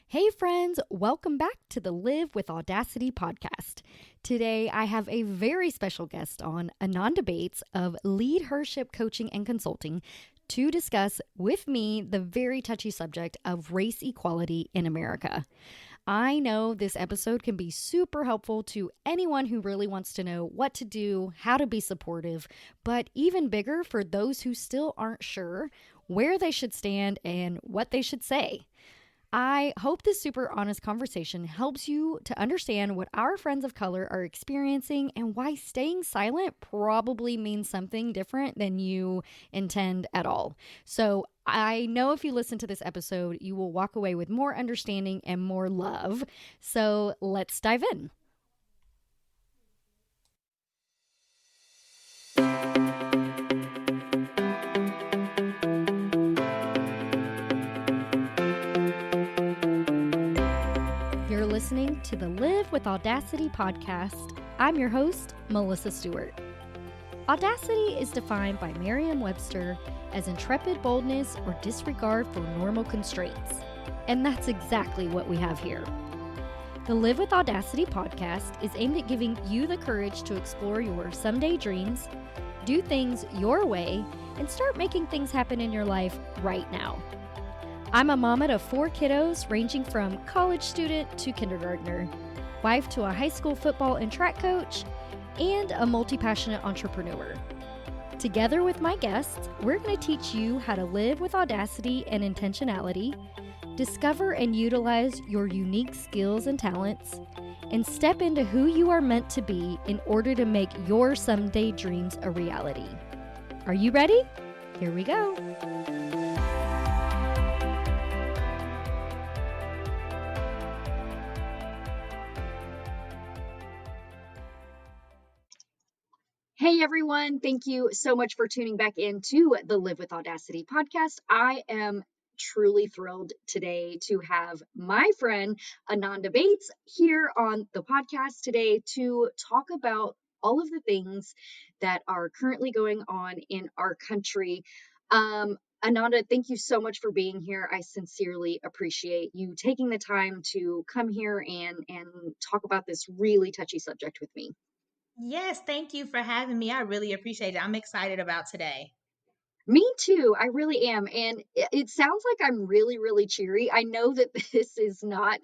Hey friends, welcome back to the Live with Audacity podcast. Today I have a very special guest on, Ahnonda Bates of LeadHERship Coaching and Consulting, to discuss with me the very touchy subject of race equality in America. I know this episode can be super helpful to anyone who really wants to know what to do, how to be supportive, but even bigger for those who still aren't sure where they should stand and what they should say. I hope this super honest conversation helps you to understand what our friends of color are experiencing and why staying silent probably means something different than you intend at all. So, I know if you listen to this episode, you will walk away with more understanding and more love. So, let's dive in. You're listening to the Live with Audacity podcast. I'm your host, Melissa Stewart. Audacity is defined by Merriam-Webster as intrepid boldness or disregard for normal constraints. And that's exactly what we have here. The Live with Audacity podcast is aimed at giving you the courage to explore your someday dreams, do things your way, and start making things happen in your life right now. I'm a mama of 4 kiddos ranging from college student to kindergartner, wife to a high school football and track coach, and a multi-passionate entrepreneur. Together with my guests, we're going to teach you how to live with audacity and intentionality, discover and utilize your unique skills and talents, and step into who you are meant to be in order to make your someday dreams a reality. Are you ready? Here we go. Hey everyone, thank you so much for tuning back into the Live with Audacity podcast. I am truly thrilled today to have my friend Ahnonda Bates here on the podcast today to talk about all of the things that are currently going on in our country. Ahnonda, thank you so much for being here. I sincerely appreciate you taking the time to come here and talk about this really touchy subject with me. Yes, thank you for having me. I really appreciate it. I'm excited about today. Me too. I really am. And it sounds like I'm really, really cheery. I know that this is not,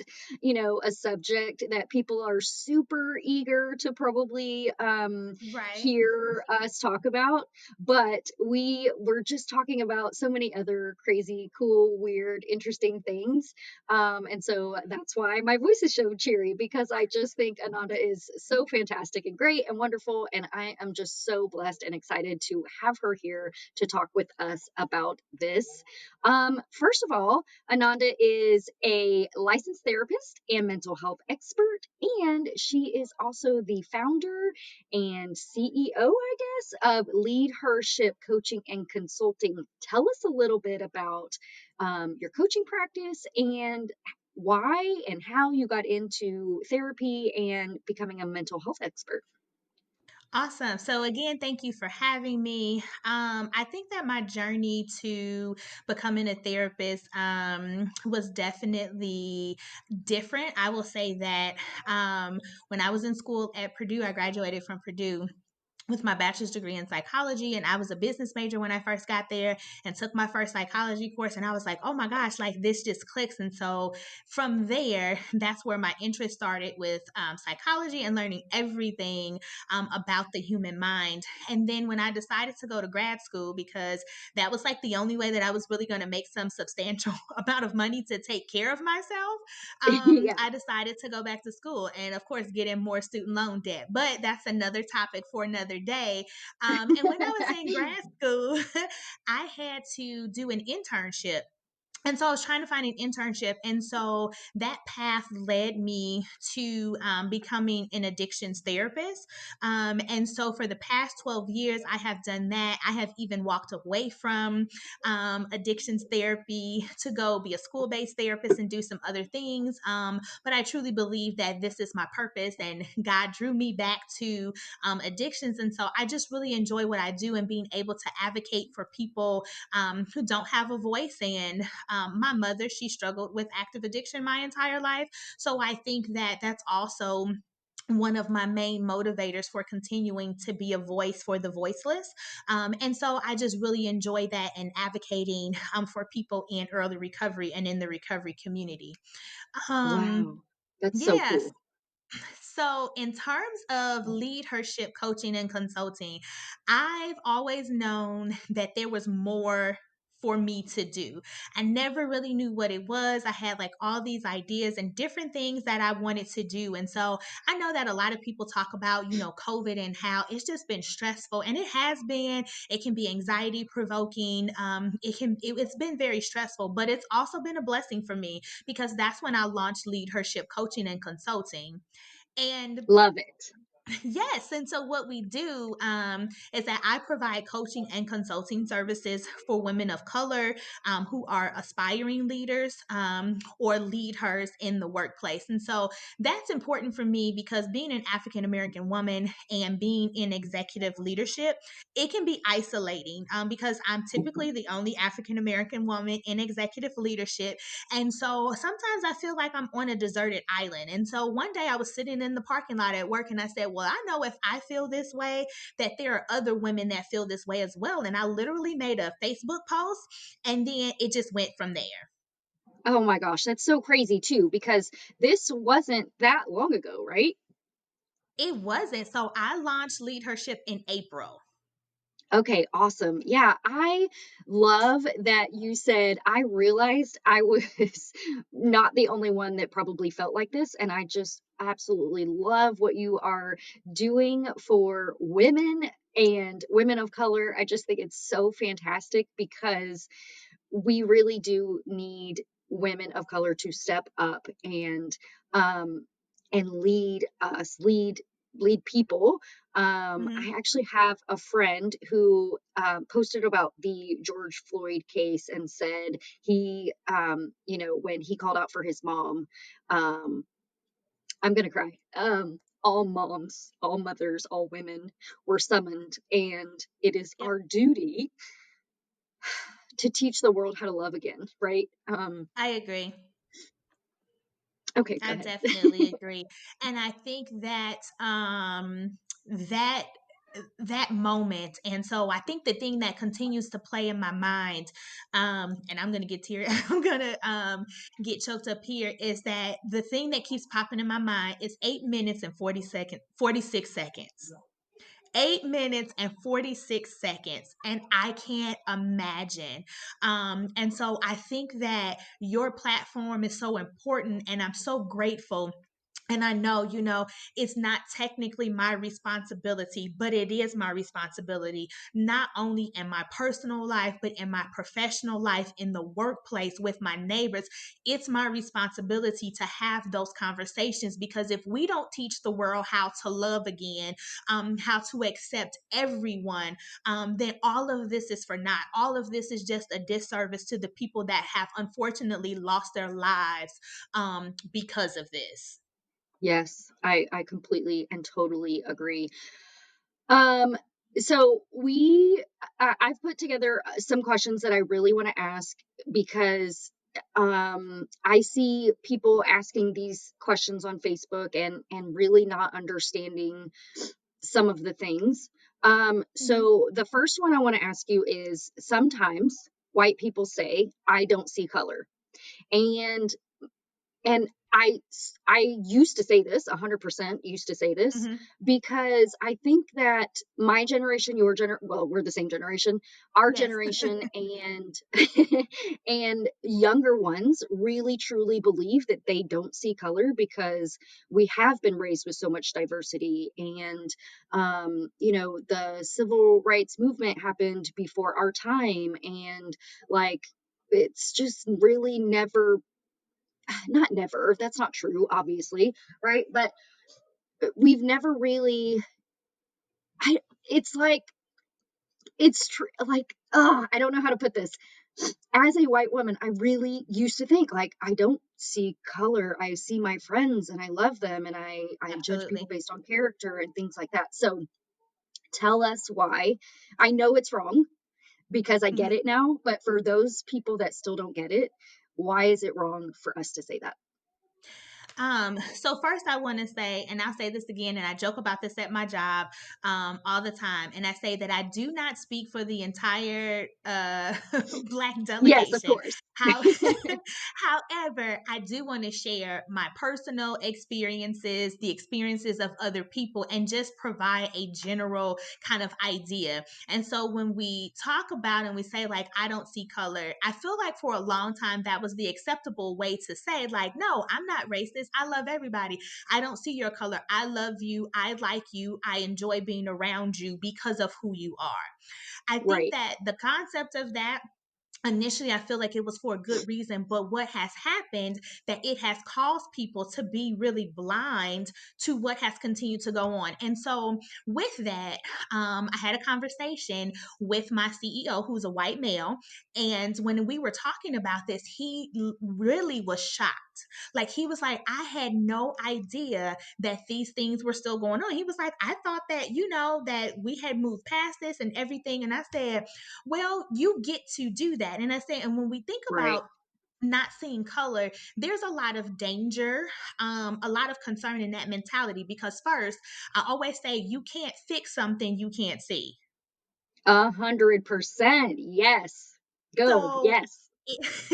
a subject that people are super eager to probably Right. hear us talk about, but we were just talking about so many other crazy, cool, weird, interesting things. And so that's why my voice is so cheery because I just think Ahnonda is so fantastic and great and wonderful. And I am just so blessed and excited to have her here to talk with us about this. First of all, Ahnonda is a licensed therapist and mental health expert, and she is also the founder and CEO, I guess, of LeadHERship Coaching and Consulting. Tell us a little bit about your coaching practice and why and how you got into therapy and becoming a mental health expert. Awesome. So again, thank you for having me. I think that my journey to becoming a therapist was definitely different. I will say that when I was in school at Purdue, I graduated from Purdue with my bachelor's degree in psychology, and I was a business major when I first got there and took my first psychology course, and I was like, oh my gosh, like this just clicks. And so from there, that's where my interest started with psychology and learning everything about the human mind. And then when I decided to go to grad school, because that was like the only way that I was really going to make some substantial amount of money to take care of myself, Yeah. I decided to go back to school and, of course, get in more student loan debt. But that's another topic for another day. And when I was in grad school, I had to do an internship. And so I was trying to find an internship. And so that path led me to becoming an addictions therapist. And so for the past 12 years, I have done that. I have even walked away from addictions therapy to go be a school based therapist and do some other things. But I truly believe that this is my purpose, and God drew me back to addictions. And so I just really enjoy what I do and being able to advocate for people who don't have a voice, and my mother, she struggled with active addiction my entire life. So I think that that's also one of my main motivators for continuing to be a voice for the voiceless. And so I just really enjoy that and advocating for people in early recovery and in the recovery community. Um, Wow. That's so yes. cool. So, in terms of leadership coaching and consulting, I've always known that there was more for me to do. I never really knew what it was. I had like all these ideas and different things that I wanted to do. And so I know that a lot of people talk about, COVID and how it's just been stressful, and it has been. It can be anxiety provoking. It's been very stressful, but it's also been a blessing for me because that's when I launched leadership coaching and consulting. And Love it. yes. And so what we do is that I provide coaching and consulting services for women of color who are aspiring leaders or leaders in the workplace. And so that's important for me because being an African American woman and being in executive leadership, it can be isolating because I'm typically the only African American woman in executive leadership. And so sometimes I feel like I'm on a deserted island. And so one day I was sitting in the parking lot at work and I said, well, I know if I feel this way, that there are other women that feel this way as well. And I literally made a Facebook post and then it just went from there. Oh my gosh, that's so crazy too, because this wasn't that long ago, right? It wasn't. So I launched LeadHERship in April. Okay, awesome. Yeah, I love that you said I realized I was not the only one that probably felt like this. And I just absolutely love what you are doing for women and women of color. I just think it's so fantastic because we really do need women of color to step up um and lead us, lead people. I Mhm. actually have a friend who posted about the George Floyd case and said he, when he called out for his mom, um, I'm gonna cry. All moms, all mothers, all women were summoned, and it is Yep. our duty to teach the world how to love again, right? I agree. Okay, go I ahead. definitely agree. And I think that that that moment, and so I think the thing that continues to play in my mind, and I'm gonna get teary, I'm gonna get choked up here, is that the thing that keeps popping in my mind is 8 minutes and 46 seconds. 8 minutes and 46 seconds. And I can't imagine. And so I think that your platform is so important. And I'm so grateful. And I know, it's not technically my responsibility, but it is my responsibility, not only in my personal life, but in my professional life, in the workplace, with my neighbors. It's my responsibility to have those conversations because if we don't teach the world how to love again, how to accept everyone, then all of this is for naught. All of this is just a disservice to the people that have unfortunately lost their lives because of this. Yes, I completely and totally agree. Um, so I've put together some questions that I really want to ask because I see people asking these questions on Facebook and really not understanding some of the things. Mhm. So the first one I want to ask you is sometimes white people say, I don't see color. And and I used to say this, 100% used to say this, Mhm. because I think that my generation, well, we're the same generation, our Yes. generation and and younger ones really truly believe that they don't see color because we have been raised with so much diversity. And the civil rights movement happened before our time, and like it's just really never, not never, that's not true, obviously, right? But we've never really, I, it's like, it's true. Like, I don't know how to put this. As a white woman, I really used to think like, I don't see color. I see my friends and I love them. And I judge people Absolutely. based on character and things like that. So tell us why. I know it's wrong, because I get Mhm. it now. But for those people that still don't get it, why is it wrong for us to say that? So first I want to say, and I'll say this again, and I joke about this at my job all the time, and I say that I do not speak for the entire Black Yes, of delegation. course. How, however, I do want to share my personal experiences, the experiences of other people, and just provide a general kind of idea. And so when we talk about and we say like, I don't see color, I feel like for a long time that was the acceptable way to say like, no, I'm not racist. I love everybody. I don't see your color. I love you. I like you. I enjoy being around you because of who you are. I think Right. that the concept of that initially I feel like it was for a good reason, but what has happened that it has caused people to be really blind to what has continued to go on. And so with that, I had a conversation with my CEO who's a white male, and when we were talking about this, he really was shocked. Like he was like, I had no idea that these things were still going on. He was like, I thought that, that we had moved past this and everything. And I said, well, you get to do that. And I say, and when we think Right. about not seeing color, there's a lot of danger, a lot of concern in that mentality. Because first, I always say you can't fix something you can't see. 100%. Yes. Go. So, Yes.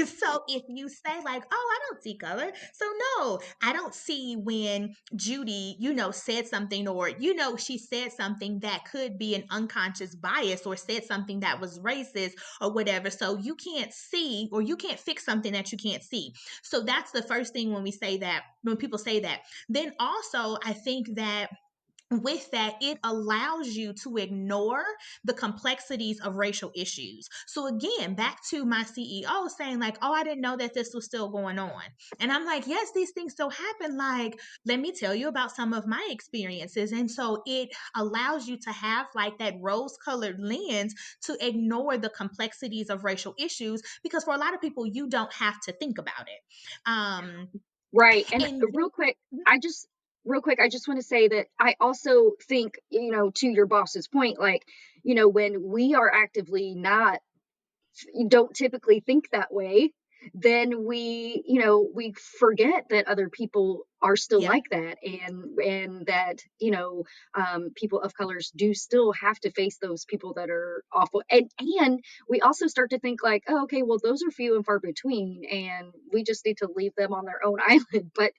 so if you say like, "Oh, I don't see color," so no, I don't see when Judy, said something, or she said something that could be an unconscious bias, or said something that was racist or whatever. So you can't see, or you can't fix something that you can't see. So that's the first thing when we say that, when people say that. Then also, I think that with that, it allows you to ignore the complexities of racial issues. So again, back to my CEO saying like, "Oh, I didn't know that this was still going on." And I'm like, "Yes, these things still happen. Like, let me tell you about some of my experiences." And so it allows you to have like that rose-colored lens to ignore the complexities of racial issues, because for a lot of people, you don't have to think about it. Um, Right. And and real quick, I just I just want to say that I also think, to your boss's point, like, when we are actively not, you don't typically think that way, then we forget that other people are still yep, like that, and that, people of colors do still have to face those people that are awful. And we also start to think like, oh, okay, well, those are few and far between, and we just need to leave them on their own island. But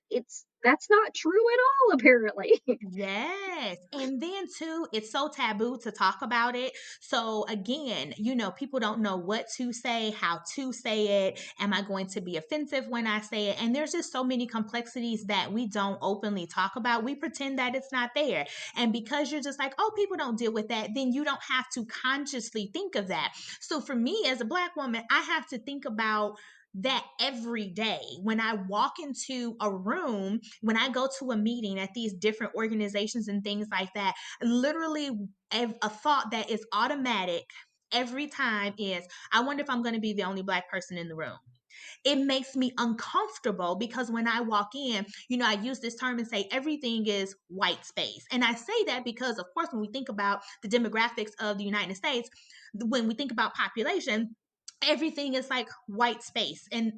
that's not true at all, apparently. yes. And then too, it's so taboo to talk about it. So again, people don't know what to say, how to say it. Am I going to be offensive when I say it? And there's just so many complexities that we don't openly talk about. We pretend that it's not there. And because you're just like, oh, people don't deal with that, then you don't have to consciously think of that. So for me as a Black woman, I have to think about that every day when I walk into a room, when I go to a meeting at these different organizations and things like that. Literally, a thought that is automatic every time is, I wonder if I'm going to be the only Black person in the room. It makes me uncomfortable because when I walk in, I use this term and say everything is white space. And I say that because, of course, when we think about the demographics of the United States, when we think about population, everything is like white space, and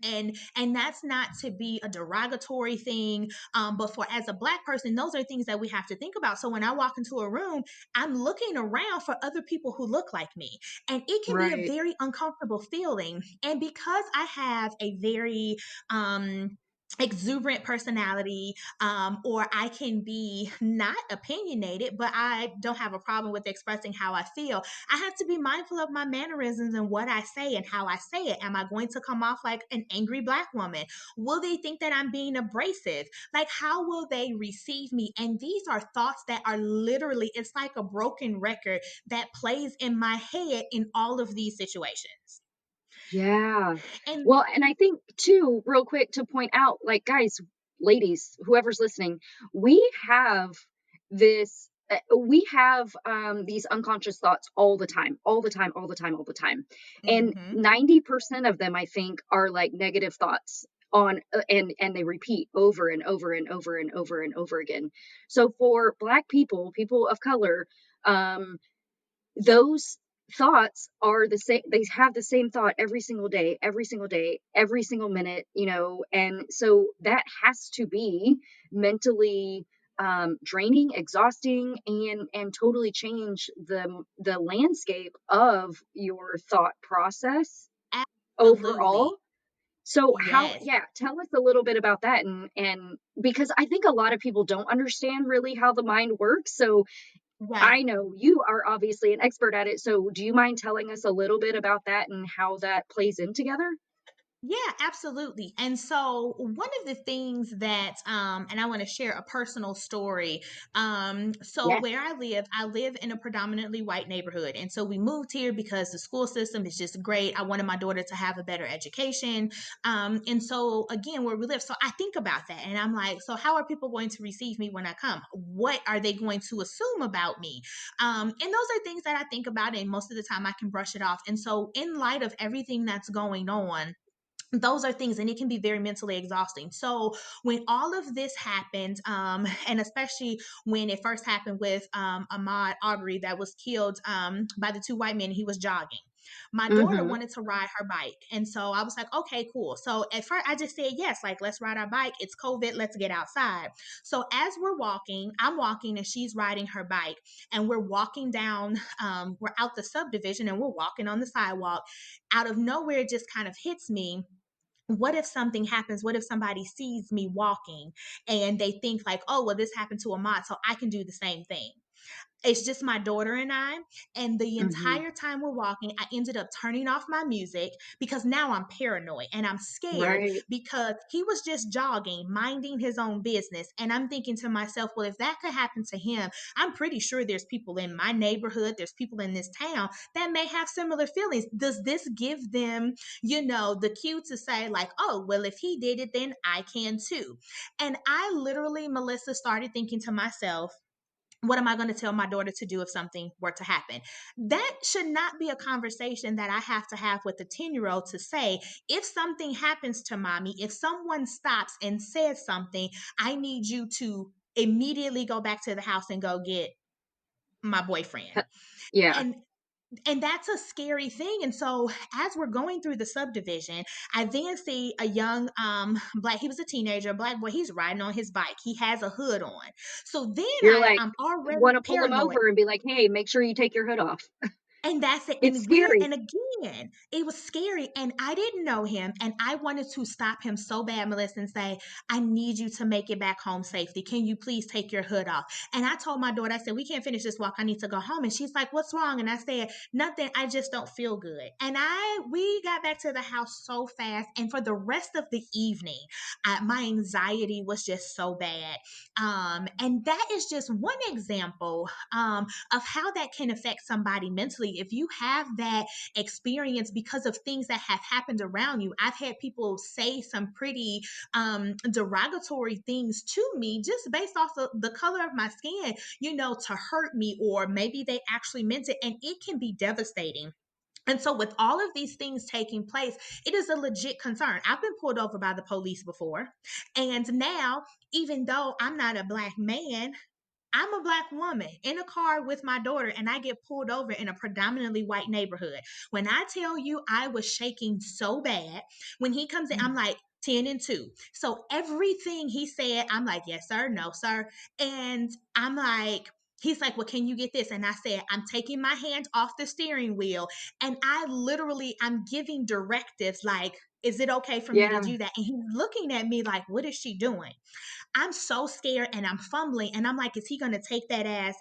that's not to be a derogatory thing, but for as a Black person, those are things that we have to think about. So when I walk into a room, I'm looking around for other people who look like me, and it can be a Right. very uncomfortable feeling. And because I have a very exuberant personality, or I can be not opinionated, but I don't have a problem with expressing how I feel. I have to be mindful of my mannerisms and what I say and how I say it. Am I going to come off like an angry Black woman? Will they think that I'm being abrasive? Like, how will they receive me? And these are thoughts that are literally, it's like a broken record that plays in my head in all of these situations. Yeah. And Well, and I think too, real quick to point out, like, guys, ladies, whoever's listening, we have we have these unconscious thoughts all the time, all the time, all the time, all the time. And mhm, 90% of them, I think, are like negative thoughts and they repeat over and over and over and over and over again. So for Black people, people of color, um those thoughts are the same. They have the same thought every single day, every single day, every single minute, and so that has to be mentally draining, exhausting, and totally change the landscape of your thought process overall. Absolutely. So how, Yes. yeah, tell us a little bit about that, and because I think a lot of people don't understand really how the mind works. So Right. I know you are obviously an expert at it. So do you mind telling us a little bit about that and how that plays in together? Yeah, absolutely. And so one of the things that and I want to share a personal story. So Yes. where I live in a predominantly white neighborhood. And so we moved here because the school system is just great. I wanted my daughter to have a better education. And so again, where we live, so I think about that and I'm like, so how are people going to receive me when I come? What are they going to assume about me? And those are things that I think about, and most of the time I can brush it off. And so in light of everything that's going on, those are things, and it can be very mentally exhausting. So when all of this happened, and especially when it first happened with Ahmaud Arbery that was killed by the two white men, he was jogging. My daughter Mm-hmm. wanted to ride her bike, and so I was like, okay, cool. So at first I just said yes, like let's ride our bike, it's COVID, let's get outside. So as we're walking, I'm walking and she's riding her bike, and we're walking down, we're out the subdivision and we're walking on the sidewalk. Out of nowhere it just kind of hits me, what if something happens? What if somebody sees me walking and they think like, oh, well, this happened to Ahmaud, so I can do the same thing. It's just my daughter and I. And the Mm-hmm. entire time we're walking, I ended up turning off my music because now I'm paranoid and I'm scared Right. because he was just jogging, minding his own business. And I'm thinking to myself, well, if that could happen to him, I'm pretty sure there's people in my neighborhood, there's people in this town that may have similar feelings. Does this give them, the cue to say, like, oh, well, if he did it, then I can too? And I literally, Melissa, started thinking to myself, what am I going to tell my daughter to do if something were to happen? That should not be a conversation that I have to have with a 10-year-old to say, if something happens to mommy, if someone stops and says something, I need you to immediately go back to the house and go get my boyfriend. Yeah. And that's a scary thing. And so as we're going through the subdivision, I then see a young black, he was a teenager, black boy, he's riding on his bike, he has a hood on. So then You're like, I'm already want to pull them paranoid. over and be like, hey, make sure you take your hood off. And that's it. It's scary. And again, it was scary. And I didn't know him. And I wanted to stop him so bad, Melissa, and say, I need you to make it back home safely. Can you please take your hood off? And I told my daughter, I said, we can't finish this walk. I need to go home. And she's like, what's wrong? And I said, nothing. I just don't feel good. And we got back to the house so fast. And for the rest of the evening, my anxiety was just so bad. And that is just one example of how that can affect somebody mentally. If you have that experience because of things that have happened around you, I've had people say some pretty derogatory things to me just based off of the color of my skin, to hurt me, or maybe they actually meant it, and it can be devastating. And so, with all of these things taking place, it is a legit concern. I've been pulled over by the police before. And now, even though I'm not a black man, I'm a black woman in a car with my daughter, and I get pulled over in a predominantly white neighborhood. When I tell you I was shaking so bad, when he comes in, I'm like 10 and 2. So everything he said, I'm like, yes, sir, no, sir. And I'm like, he's like, well, can you get this? And I said, I'm taking my hand off the steering wheel. And I'm giving directives like, is it okay for me to Yeah. do that? And he's looking at me like, what is she doing? I'm so scared and I'm fumbling, and I'm like, is he going to take that as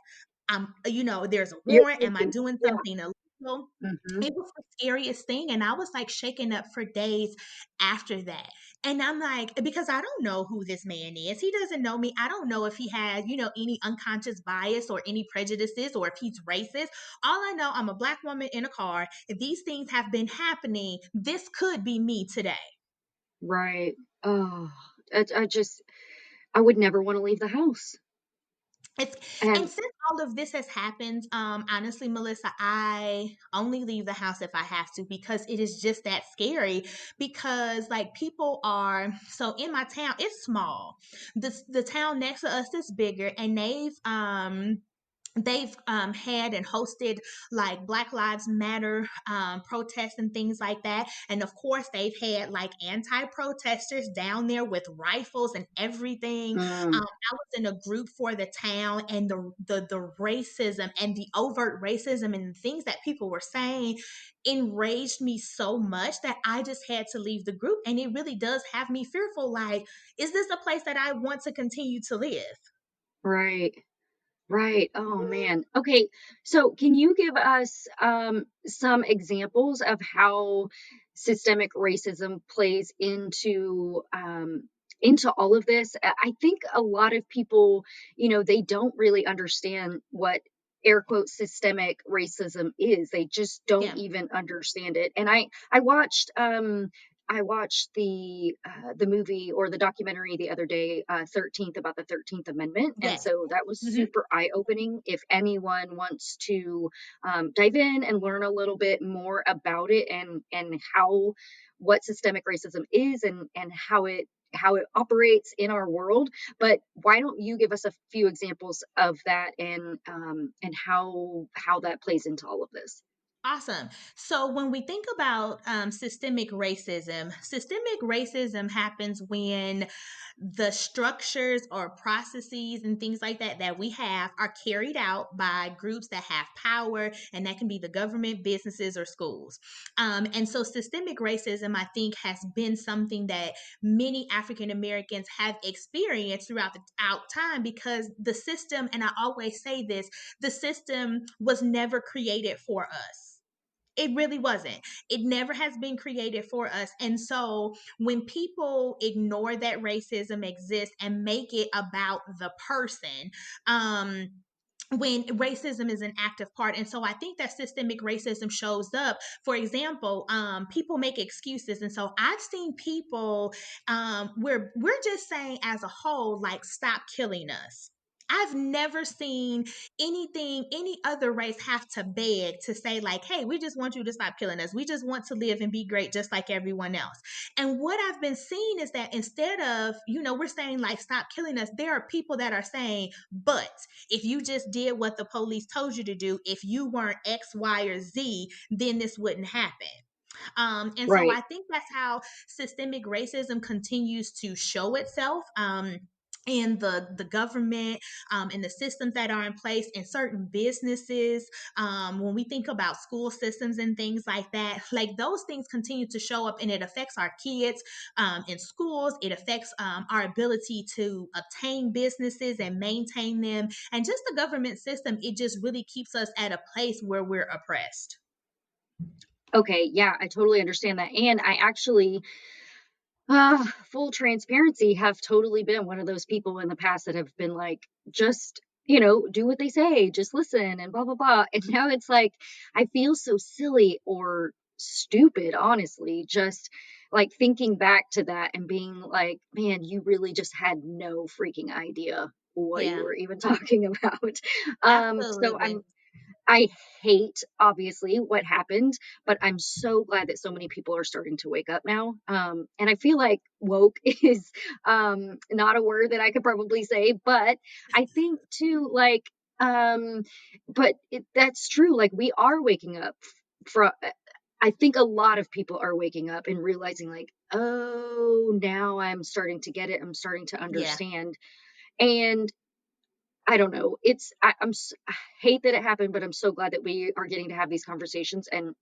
there's a You're warrant? Am I thinking, doing yeah. something illegal? Hmm. It was the scariest thing. And I was like shaken up for days after that. And I'm like, because I don't know who this man is. He doesn't know me. I don't know if he has, any unconscious bias or any prejudices, or if he's racist. All I know, I'm a black woman in a car. If these things have been happening, this could be me today. Right. Oh, I would never want to leave the house. It's and And since all of this has happened, honestly, Melissa, I only leave the house if I have to, because it is just that scary. Because like people are so in my town, it's small. The town next to us is bigger, and they've had and hosted like Black Lives Matter protests and things like that. And of course, they've had like anti-protesters down there with rifles and everything. Mm, I was in a group for the town, and the racism and the overt racism and the things that people were saying enraged me so much that I just had to leave the group. And it really does have me fearful. Like, is this a place that I want to continue to live? right. Right. Oh man. Okay. So can you give us some examples of how systemic racism plays into all of this? I think a lot of people, they don't really understand what air quote systemic racism is. They just don't Yeah. even understand it. And I watched the movie or the documentary the other day, 13th, about the 13th Amendment, and Yes. so that was Hmm. super eye opening. If anyone wants to dive in and learn a little bit more about it and how what systemic racism is and how it operates in our world, but why don't you give us a few examples of that and how that plays into all of this? Awesome. So when we think about systemic racism happens when the structures or processes and things like that that we have are carried out by groups that have power, and that can be the government, businesses, or schools. And so systemic racism, I think, has been something that many African Americans have experienced throughout the out time, because the system, and I always say this, the system was never created for us. It really wasn't. It never has been created for us. And so when people ignore that racism exists and make it about the person, when racism is an active part. And so I think that systemic racism shows up. For example, people make excuses. And so I've seen people, we're just saying as a whole, like, stop killing us. I've never seen any other race have to beg to say, like, hey, we just want you to stop killing us. We just want to live and be great just like everyone else. And what I've been seeing is that instead of, we're saying, like, stop killing us, there are people that are saying, but if you just did what the police told you to do, if you weren't X, Y, or Z, then this wouldn't happen. And so Right. I think that's how systemic racism continues to show itself. In the government, and the systems that are in place in certain businesses, when we think about school systems and things like that, like, those things continue to show up, and it affects our kids in schools. It affects our ability to obtain businesses and maintain them, and just the government system. It just really keeps us at a place where we're oppressed. Okay, yeah, I totally understand that. And I actually, full transparency, have totally been one of those people in the past that have been like, just, do what they say, just listen and blah, blah, blah. And now it's like, I feel so silly or stupid, honestly, just like thinking back to that and being like, man, you really just had no freaking idea what you Yeah, were even talking about. So absolutely. I hate, obviously, what happened, but I'm so glad that so many people are starting to wake up now. And I feel like woke is not a word that I could probably say, but I think too, like, but that's true. Like, we are waking up from. I think a lot of people are waking up and realizing, like, oh, now I'm starting to get it. I'm starting to Yeah. understand. And I don't know. I hate that it happened, but I'm so glad that we are getting to have these conversations and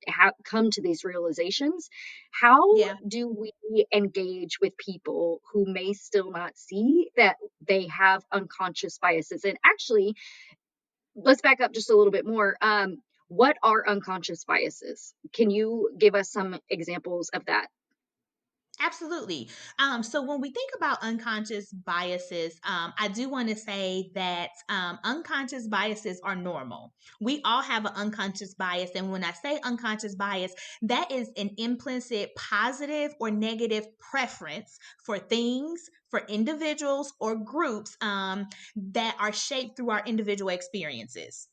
come to these realizations. How Yeah. do we engage with people who may still not see that they have unconscious biases? And actually, let's back up just a little bit more. What are unconscious biases? Can you give us some examples of that? Absolutely. So when we think about unconscious biases, I do want to say that unconscious biases are normal. We all have an unconscious bias. And when I say unconscious bias, that is an implicit positive or negative preference for things, for individuals or groups, that are shaped through our individual experiences.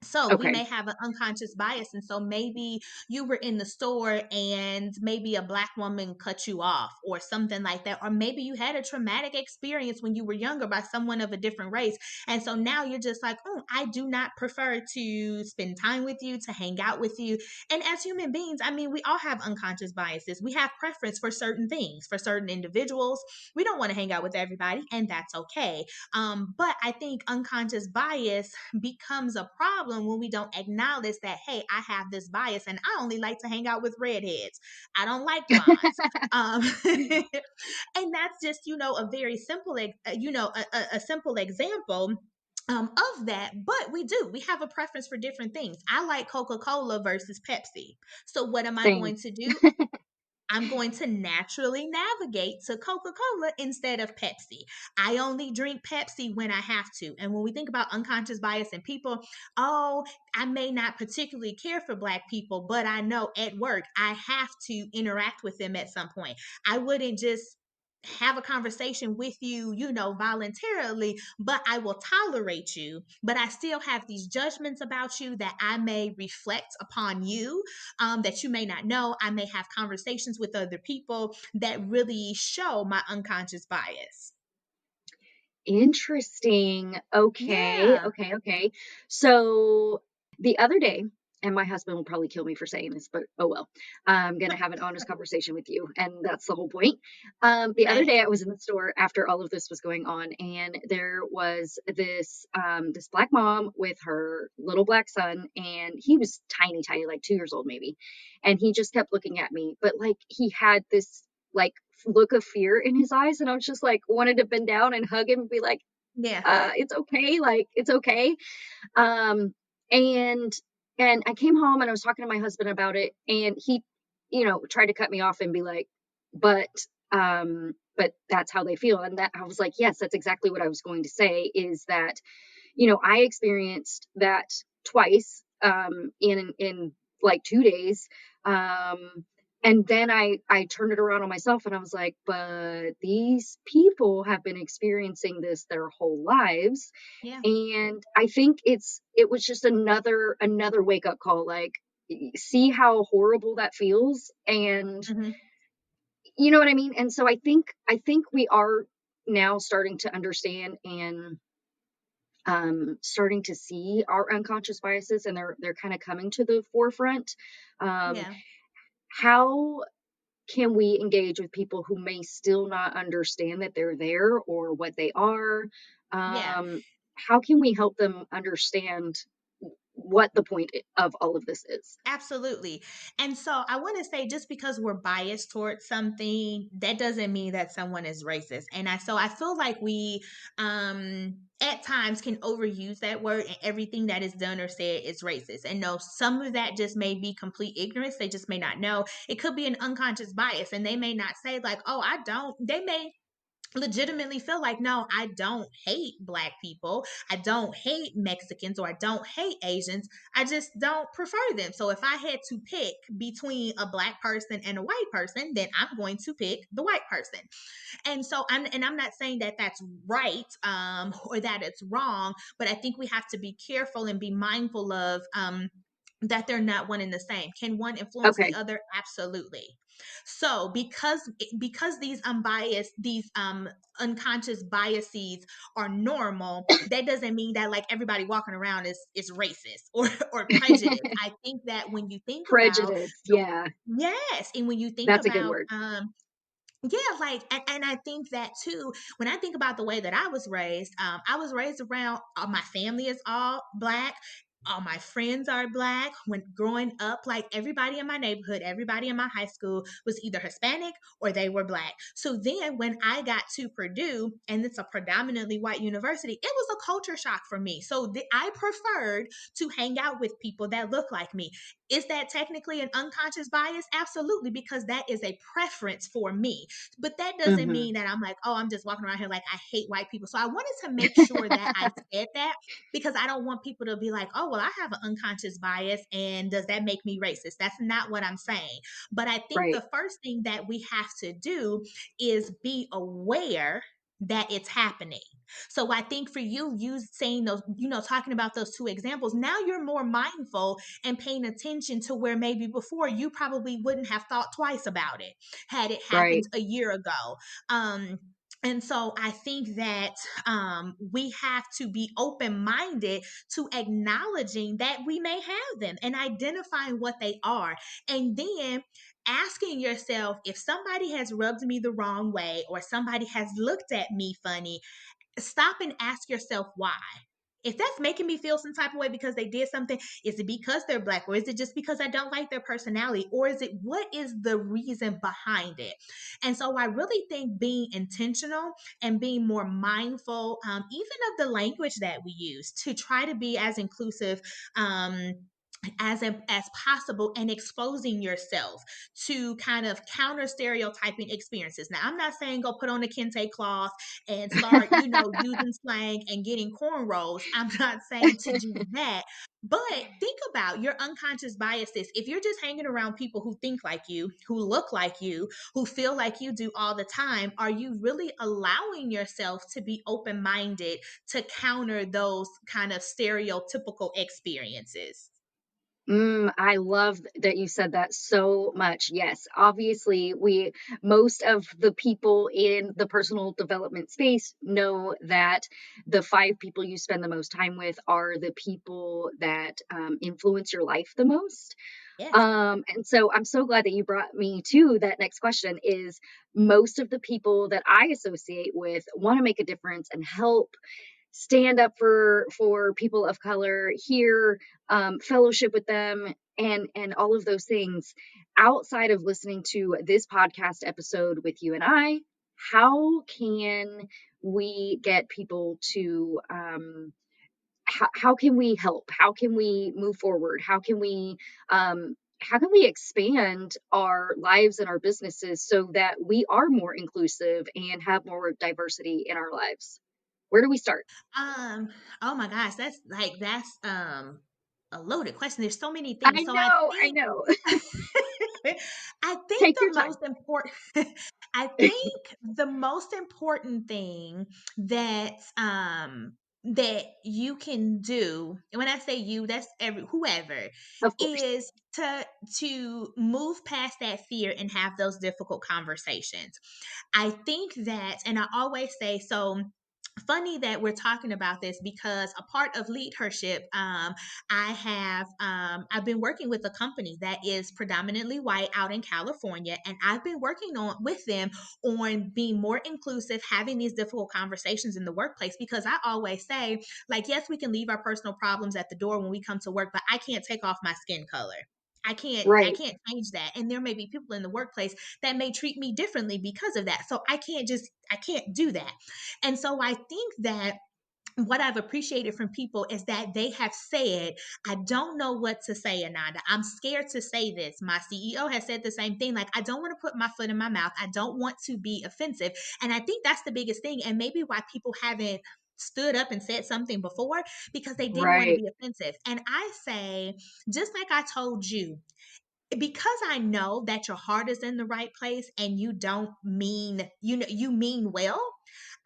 So we Okay. may have an unconscious bias. And so maybe you were in the store and maybe a Black woman cut you off or something like that. Or maybe you had a traumatic experience when you were younger by someone of a different race. And so now you're just like, oh, I do not prefer to spend time with you, to hang out with you. And as human beings, I mean, we all have unconscious biases. We have preference for certain things, for certain individuals. We don't want to hang out with everybody, and that's okay. But I think unconscious bias becomes a problem when we don't acknowledge that, hey, I have this bias and I only like to hang out with redheads. I don't like blondes. Um, and that's just, a very simple, a simple example of that. But we have a preference for different things. I like Coca-Cola versus Pepsi. So what am I Same. going to do? I'm going to naturally navigate to Coca Cola instead of Pepsi. I only drink Pepsi when I have to. And when we think about unconscious bias in people, oh, I may not particularly care for Black people, but I know at work I have to interact with them at some point. I wouldn't just have a conversation with you, voluntarily, but I will tolerate you. But I still have these judgments about you that I may reflect upon you, that you may not know. I may have conversations with other people that really show my unconscious bias. Interesting. Okay. Yeah. Okay. Okay. So the other day, and my husband will probably kill me for saying this, but oh well. I'm going to have an honest conversation with you. And that's the whole point. The other Okay. day, I was in the store after all of this was going on, and there was this Black mom with her little Black son, and he was tiny, tiny, like 2 years old, maybe. And he just kept looking at me, but like he had this like look of fear in his eyes, and I was just like wanted to bend down and hug him and be like, Yeah. it's okay, like it's okay. um and and I came home and I was talking to my husband about it, and he tried to cut me off and be like, but but that's how they feel. And that I was like, yes, that's exactly what I was going to say, is that I experienced that twice, in like 2 days. And then I turned it around on myself and I was like, but these people have been experiencing this their whole lives. Yeah. And I think it was just another wake up call, like, see how horrible that feels. And Hmm. you know what I mean? And so I think we are now starting to understand, and starting to see our unconscious biases, and they're kind of coming to the forefront. Um, Yeah. how can we engage with people who may still not understand that they're there or what they are? Yeah. How can we help them understand what the point of all of this is? Absolutely. And so I want to say, just because we're biased towards something, that doesn't mean that someone is racist. And I feel like we at times can overuse that word, and everything that is done or said is racist. And no, some of that just may be complete ignorance. They just may not know. It could be an unconscious bias, and they may not say like, "Oh, I don't." They may legitimately feel like, no, I don't hate Black people, I don't hate Mexicans, or I don't hate Asians, I just don't prefer them. So if I had to pick between a Black person and a white person, then I'm going to pick the white person. And so I'm not saying that that's right, or that it's wrong, but I think we have to be careful and be mindful of that they're not one and the same. Can one influence the Okay. other? Absolutely. So because these unbiased, these unconscious biases are normal, that doesn't mean that like everybody walking around is racist or prejudiced. I think that when you think about Prejudice. the Yeah, yes, and when you think that's a good about word. yeah, like, and I think that too, when I think about the way that I was raised around, my family is all Black. All my friends are Black. When growing up, like everybody in my neighborhood, everybody in my high school was either Hispanic or they were Black. So then when I got to Purdue, and it's a predominantly white university, it was a culture shock for me. So I preferred to hang out with people that look like me. Is that technically an unconscious bias? Absolutely, because that is a preference for me. But that doesn't Hmm. mean that I'm like, oh, I'm just walking around here like I hate white people. So I wanted to make sure that I said that, because I don't want people to be like, oh, well, I have an unconscious bias, and does that make me racist? That's not what I'm saying. But I think Right. the first thing that we have to do is be aware that it's happening. So I think for you saying those, talking about those two examples, now you're more mindful and paying attention to where maybe before you probably wouldn't have thought twice about it had it happened Right. a year ago. And so I think that we have to be open minded to acknowledging that we may have them and identifying what they are. And then asking yourself, if somebody has rubbed me the wrong way or somebody has looked at me funny, stop and ask yourself why. If that's making me feel some type of way because they did something, is it because they're Black, or is it just because I don't like their personality, or is it, what is the reason behind it? And so I really think being intentional and being more mindful, even of the language that we use, to try to be as inclusive as possible, and exposing yourself to kind of counter stereotyping experiences. Now, I'm not saying go put on a kente cloth and start, using slang and getting cornrows. I'm not saying to do that. But think about your unconscious biases. If you're just hanging around people who think like you, who look like you, who feel like you do all the time, are you really allowing yourself to be open minded to counter those kind of stereotypical experiences? I love that you said that so much. Yes, obviously, most of the people in the personal development space know that the five people you spend the most time with are the people that influence your life the most. Yes. And so I'm so glad that you brought me to that next question is most of the people that I associate with want to make a difference and help stand up for people of color, here, fellowship with them, and all of those things. Outside of listening to this podcast episode with you and I, how can we get people to how can we help? How can we move forward? How can we expand our lives and our businesses so that we are more inclusive and have more diversity in our lives? Where do we start? Um, oh my gosh, that's a loaded question. There's so many I things. So I know, I think know. I think Take the your time. most important I think the most important thing that that you can do, and when I say you, that's every whoever, Of course. is to move past that fear and have those difficult conversations. I think that, and I always say, so funny that we're talking about this, because a part of LeadHERship, I've been working with a company that is predominantly white out in California, and I've been working on with them on being more inclusive, having these difficult conversations in the workplace, because I always say, like, yes, we can leave our personal problems at the door when we come to work, but I can't take off my skin color. I Right, can't change that. And there may be people in the workplace that may treat me differently because of that. So I can't do that. And so I think that what I've appreciated from people is that they have said, I don't know what to say, Ahnonda. I'm scared to say this. My CEO has said the same thing. Like, I don't want to put my foot in my mouth. I don't want to be offensive. And I think that's the biggest thing. And maybe why people haven't stood up and said something before, because they didn't want to right, be offensive. And I say, just like I told you, because I know that your heart is in the right place and you don't mean, you mean well,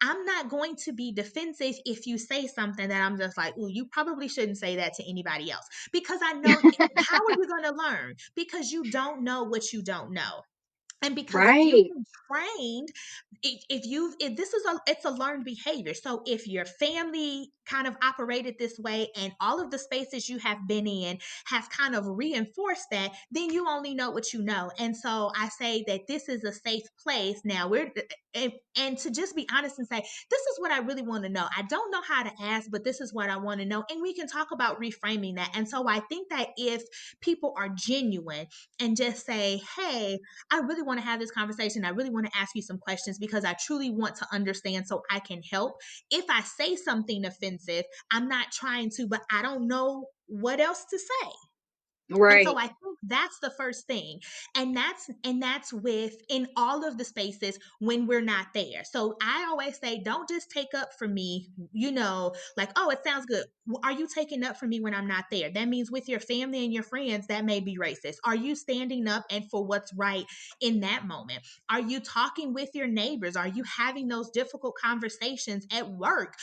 I'm not going to be defensive if you say something that I'm just like, oh, you probably shouldn't say that to anybody else. Because I know, how are you going to learn? Because you don't know what you don't know. And because if you've right, been trained, if this is it's a learned behavior. So if your family kind of operated this way and all of the spaces you have been in have kind of reinforced that, then you only know what you know. And so I say that this is a safe place. Now and to just be honest and say, this is what I really want to know. I don't know how to ask, but this is what I want to know. And we can talk about reframing that. And so I think that if people are genuine and just say, hey, I really want to have this conversation. I really want to ask you some questions because I truly want to understand so I can help. If I say something offensive, I'm not trying to, but I don't know what else to say. And so Right. I think that's the first thing. And that's with in all of the spaces when we're not there. So I always say, don't just take up for me, like, oh, it sounds good. Are you taking up for me when I'm not there? That means with your family and your friends, that may be racist. Are you standing up and for what's right in that moment? Are you talking with your neighbors? Are you having those difficult conversations at work,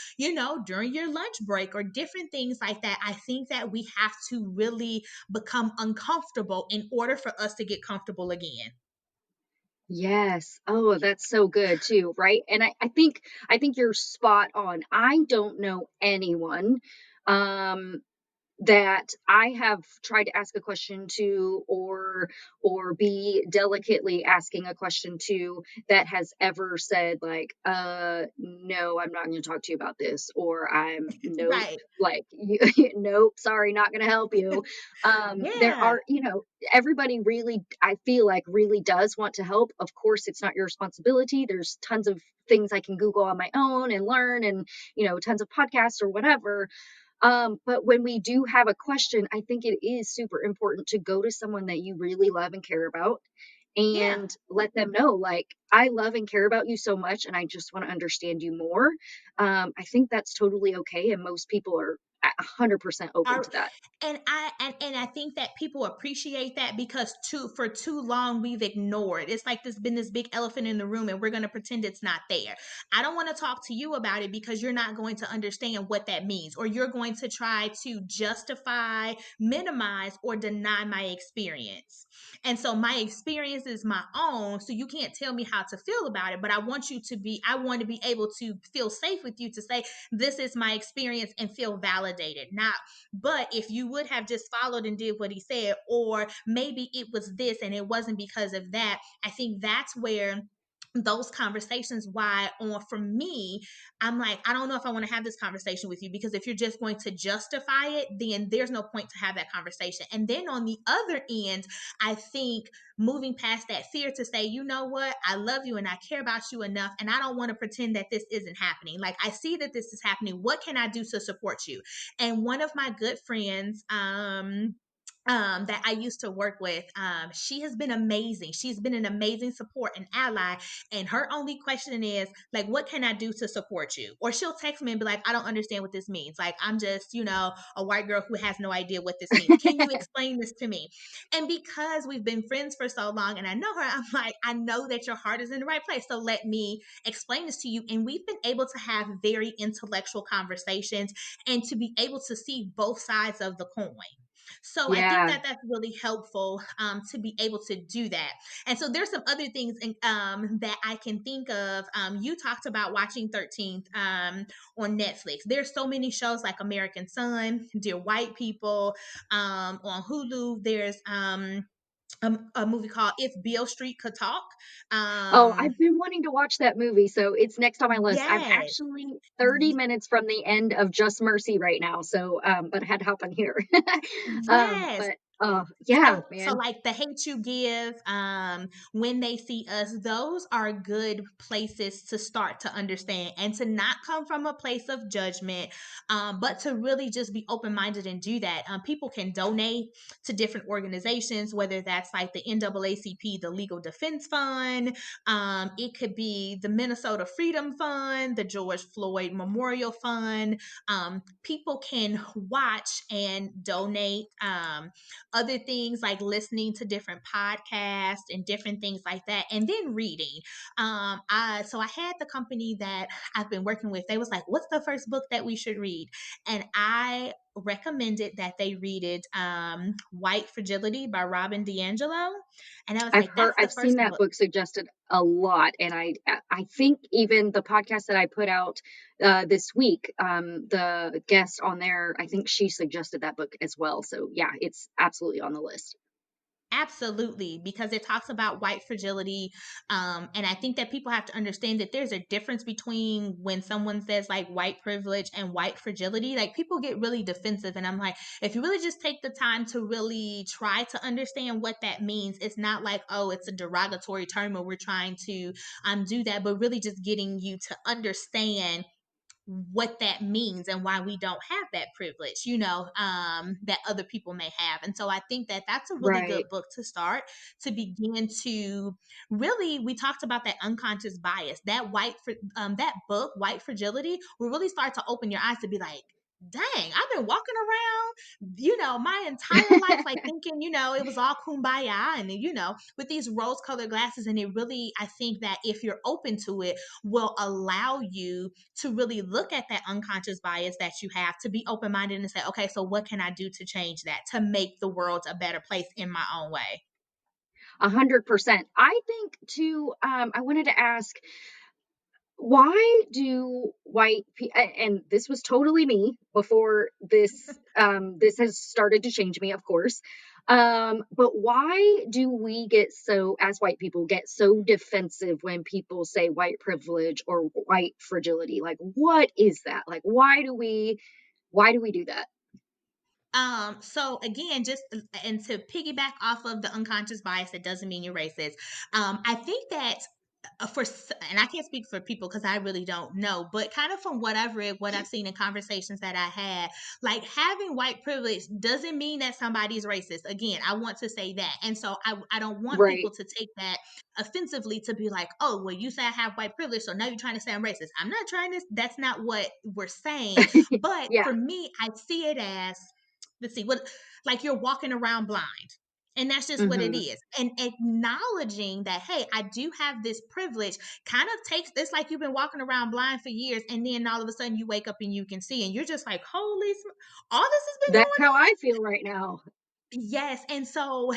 during your lunch break or different things like that? I think that we have to really become uncomfortable in order for us to get comfortable again. Yes. Oh, that's so good too, right? And I think you're spot on. I don't know anyone um that I have tried to ask a question to, or be delicately asking a question to, that has ever said like, no, I'm not going to talk to you about this, or I'm nope, Right. like you, nope, sorry, not going to help you. There Yeah. are, everybody really, I feel like, really does want to help. Of course, it's not your responsibility. There's tons of things I can Google on my own and learn, and tons of podcasts or whatever. But when we do have a question, I think it is super important to go to someone that you really love and care about Yeah. and let them know, like, I love and care about you so much, and I just want to understand you more. I think that's totally okay. And most people are 100% open Our to that. and I think that people appreciate that because for too long we've ignored. It's like there's been this big elephant in the room and we're going to pretend it's not there. I don't want to talk to you about it because you're not going to understand what that means, or you're going to try to justify, minimize, or deny my experience. And so my experience is my own, so you can't tell me how to feel about it, but I want to be able to feel safe with you to say this is my experience and feel validated. Not but if you would have just followed and did what he said, or maybe it was this and it wasn't because of that, I think that's where those conversations, why on for me, I'm like, I don't know if I want to have this conversation with you, because if you're just going to justify it, then there's no point to have that conversation. And then on the other end, I think moving past that fear to say, you know what, I love you and I care about you enough, and I don't want to pretend that this isn't happening. Like, I see that this is happening. What can I do to support you? And one of my good friends, that I used to work with, she has been amazing. She's been an amazing support and ally. And her only question is, like, what can I do to support you? Or she'll text me and be like, I don't understand what this means. Like, I'm just, a white girl who has no idea what this means. Can you explain this to me? And because we've been friends for so long and I know her, I'm like, I know that your heart is in the right place. So let me explain this to you. And we've been able to have very intellectual conversations and to be able to see both sides of the coin. So I think Yeah. that that's really helpful, to be able to do that. And so there's some other things that I can think of. You talked about watching 13th, on Netflix. There's so many shows like American Son, Dear White People. On Hulu, there's a movie called If Beale Street Could Talk. Oh, Um, I've been wanting to watch that movie, so it's next on my list. I'm yes. actually 30 minutes from the end of Just Mercy right now, so, but I had to hop on here. Yes. But, yeah, So man. like The Hate You Give, When They See Us, those are good places to start to understand and to not come from a place of judgment, but to really just be open minded and do that. People can donate to different organizations, whether that's like the NAACP, the Legal Defense Fund, it could be the Minnesota Freedom Fund, the George Floyd Memorial Fund. People can watch and donate. Other things like listening to different podcasts and different things like that, and then reading. I had the company that I've been working with. They was like, "What's the first book that we should read?" And I recommended that they read it, White Fragility by Robin DiAngelo. And I was like, that's the I've seen first that book. book suggested a lot, and I think even the podcast that I put out, this week, the guest on there, I think she suggested that book as well, so yeah, it's absolutely on the list. Absolutely, because it talks about white fragility. And I think that people have to understand that there's a difference between when someone says like white privilege and white fragility. Like, people get really defensive. And I'm like, if you really just take the time to really try to understand what that means, it's not like, oh, it's a derogatory term or we're trying to do that, but really just getting you to understand what that means and why we don't have that privilege, that other people may have. And so I think that that's a really good Right. book to start, to begin to really, we talked about that unconscious bias, that book, White Fragility, will really start to open your eyes to be like, dang, I've been walking around, my entire life, like thinking, it was all kumbaya, and with these rose colored glasses. And it really, I think that if you're open to it, will allow you to really look at that unconscious bias that you have, to be open minded and say, okay, so what can I do to change that, to make the world a better place in my own way? 100%. I think too, I wanted to ask, why do and this was totally me before this has started to change me, of course. But why do we get so, as white people, get so defensive when people say white privilege or white fragility? Like, what is that? Like, why do we do that? So again, just and to piggyback off of the unconscious bias, that doesn't mean you're racist. I think that and I can't speak for people because I really don't know, but kind of from what I've read, what I've seen in conversations that I had, like having white privilege doesn't mean that somebody's racist. Again, I want to say that. And so I don't want Right. people to take that offensively, to be like, oh, well, you say I have white privilege, so now you're trying to say I'm racist. I'm not trying to, that's not what we're saying. But Yeah. for me, I see it as, let's see, what, like you're walking around blind. And that's just what it Hmm. is. And acknowledging that, hey, I do have this privilege, kind of takes this, like you've been walking around blind for years, and then all of a sudden you wake up and you can see, and you're just like, holy, all this has been That's going how on. I feel right now. Yes. And so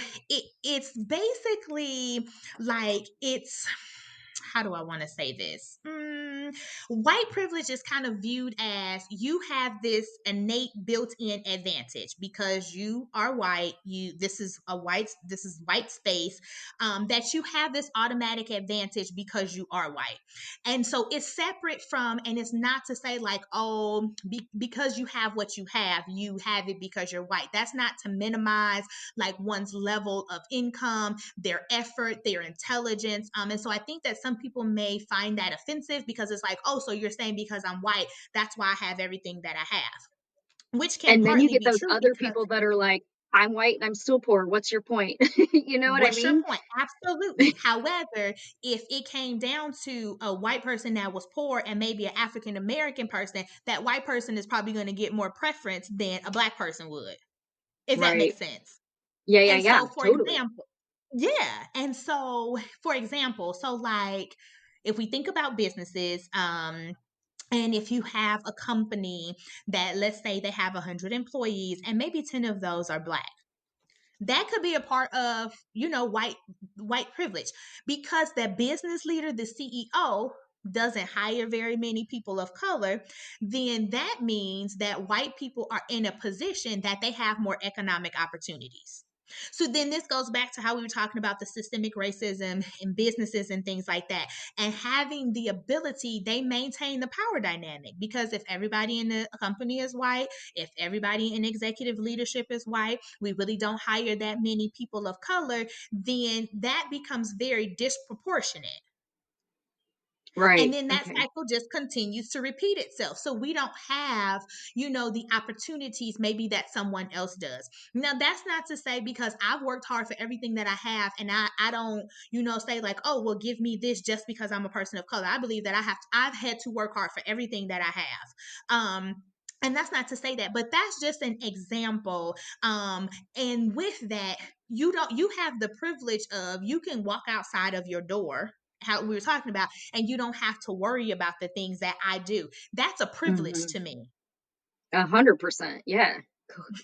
it's basically like, it's, how do I want to say this? White privilege is kind of viewed as, you have this innate built-in advantage because you are white. This is white space, that you have this automatic advantage because you are white. And so it's separate from, and it's not to say like, oh, because you have it because you're white. That's not to minimize like one's level of income, their effort, their intelligence. And so I think that some people may find that offensive, because it's like, oh, so you're saying because I'm white, that's why I have everything that I have, which can And then you partly get be those true other because, people that are like, I'm white and I'm still poor. What's your point? You know what I what's your mean? point? Absolutely. However, if it came down to a white person that was poor and maybe an African American person, that white person is probably going to get more preference than a black person would, if that makes Right. sense. Yeah, yeah, And yeah, so, for totally. example, yeah. And so, for example, so like if we think about businesses, and if you have a company that, let's say they have 100 employees and maybe 10 of those are black, that could be a part of, white privilege, because the business leader, the CEO, doesn't hire very many people of color. Then that means that white people are in a position that they have more economic opportunities. So then this goes back to how we were talking about the systemic racism in businesses and things like that. And having the ability, they maintain the power dynamic, because if everybody in the company is white, if everybody in executive leadership is white, we really don't hire that many people of color, then that becomes very disproportionate. And Right. then that Okay. cycle just continues to repeat itself. So we don't have, the opportunities maybe that someone else does. Now, that's not to say, because I've worked hard for everything that I have, and I don't, say like, oh, well, give me this just because I'm a person of color. I believe that I've had to work hard for everything that I have. And that's not to say that, but that's just an example. And with that, you have the privilege of, you can walk outside of your door, how we were talking about, and you don't have to worry about the things that I do. That's a privilege Mhm. to me. 100%. Yeah.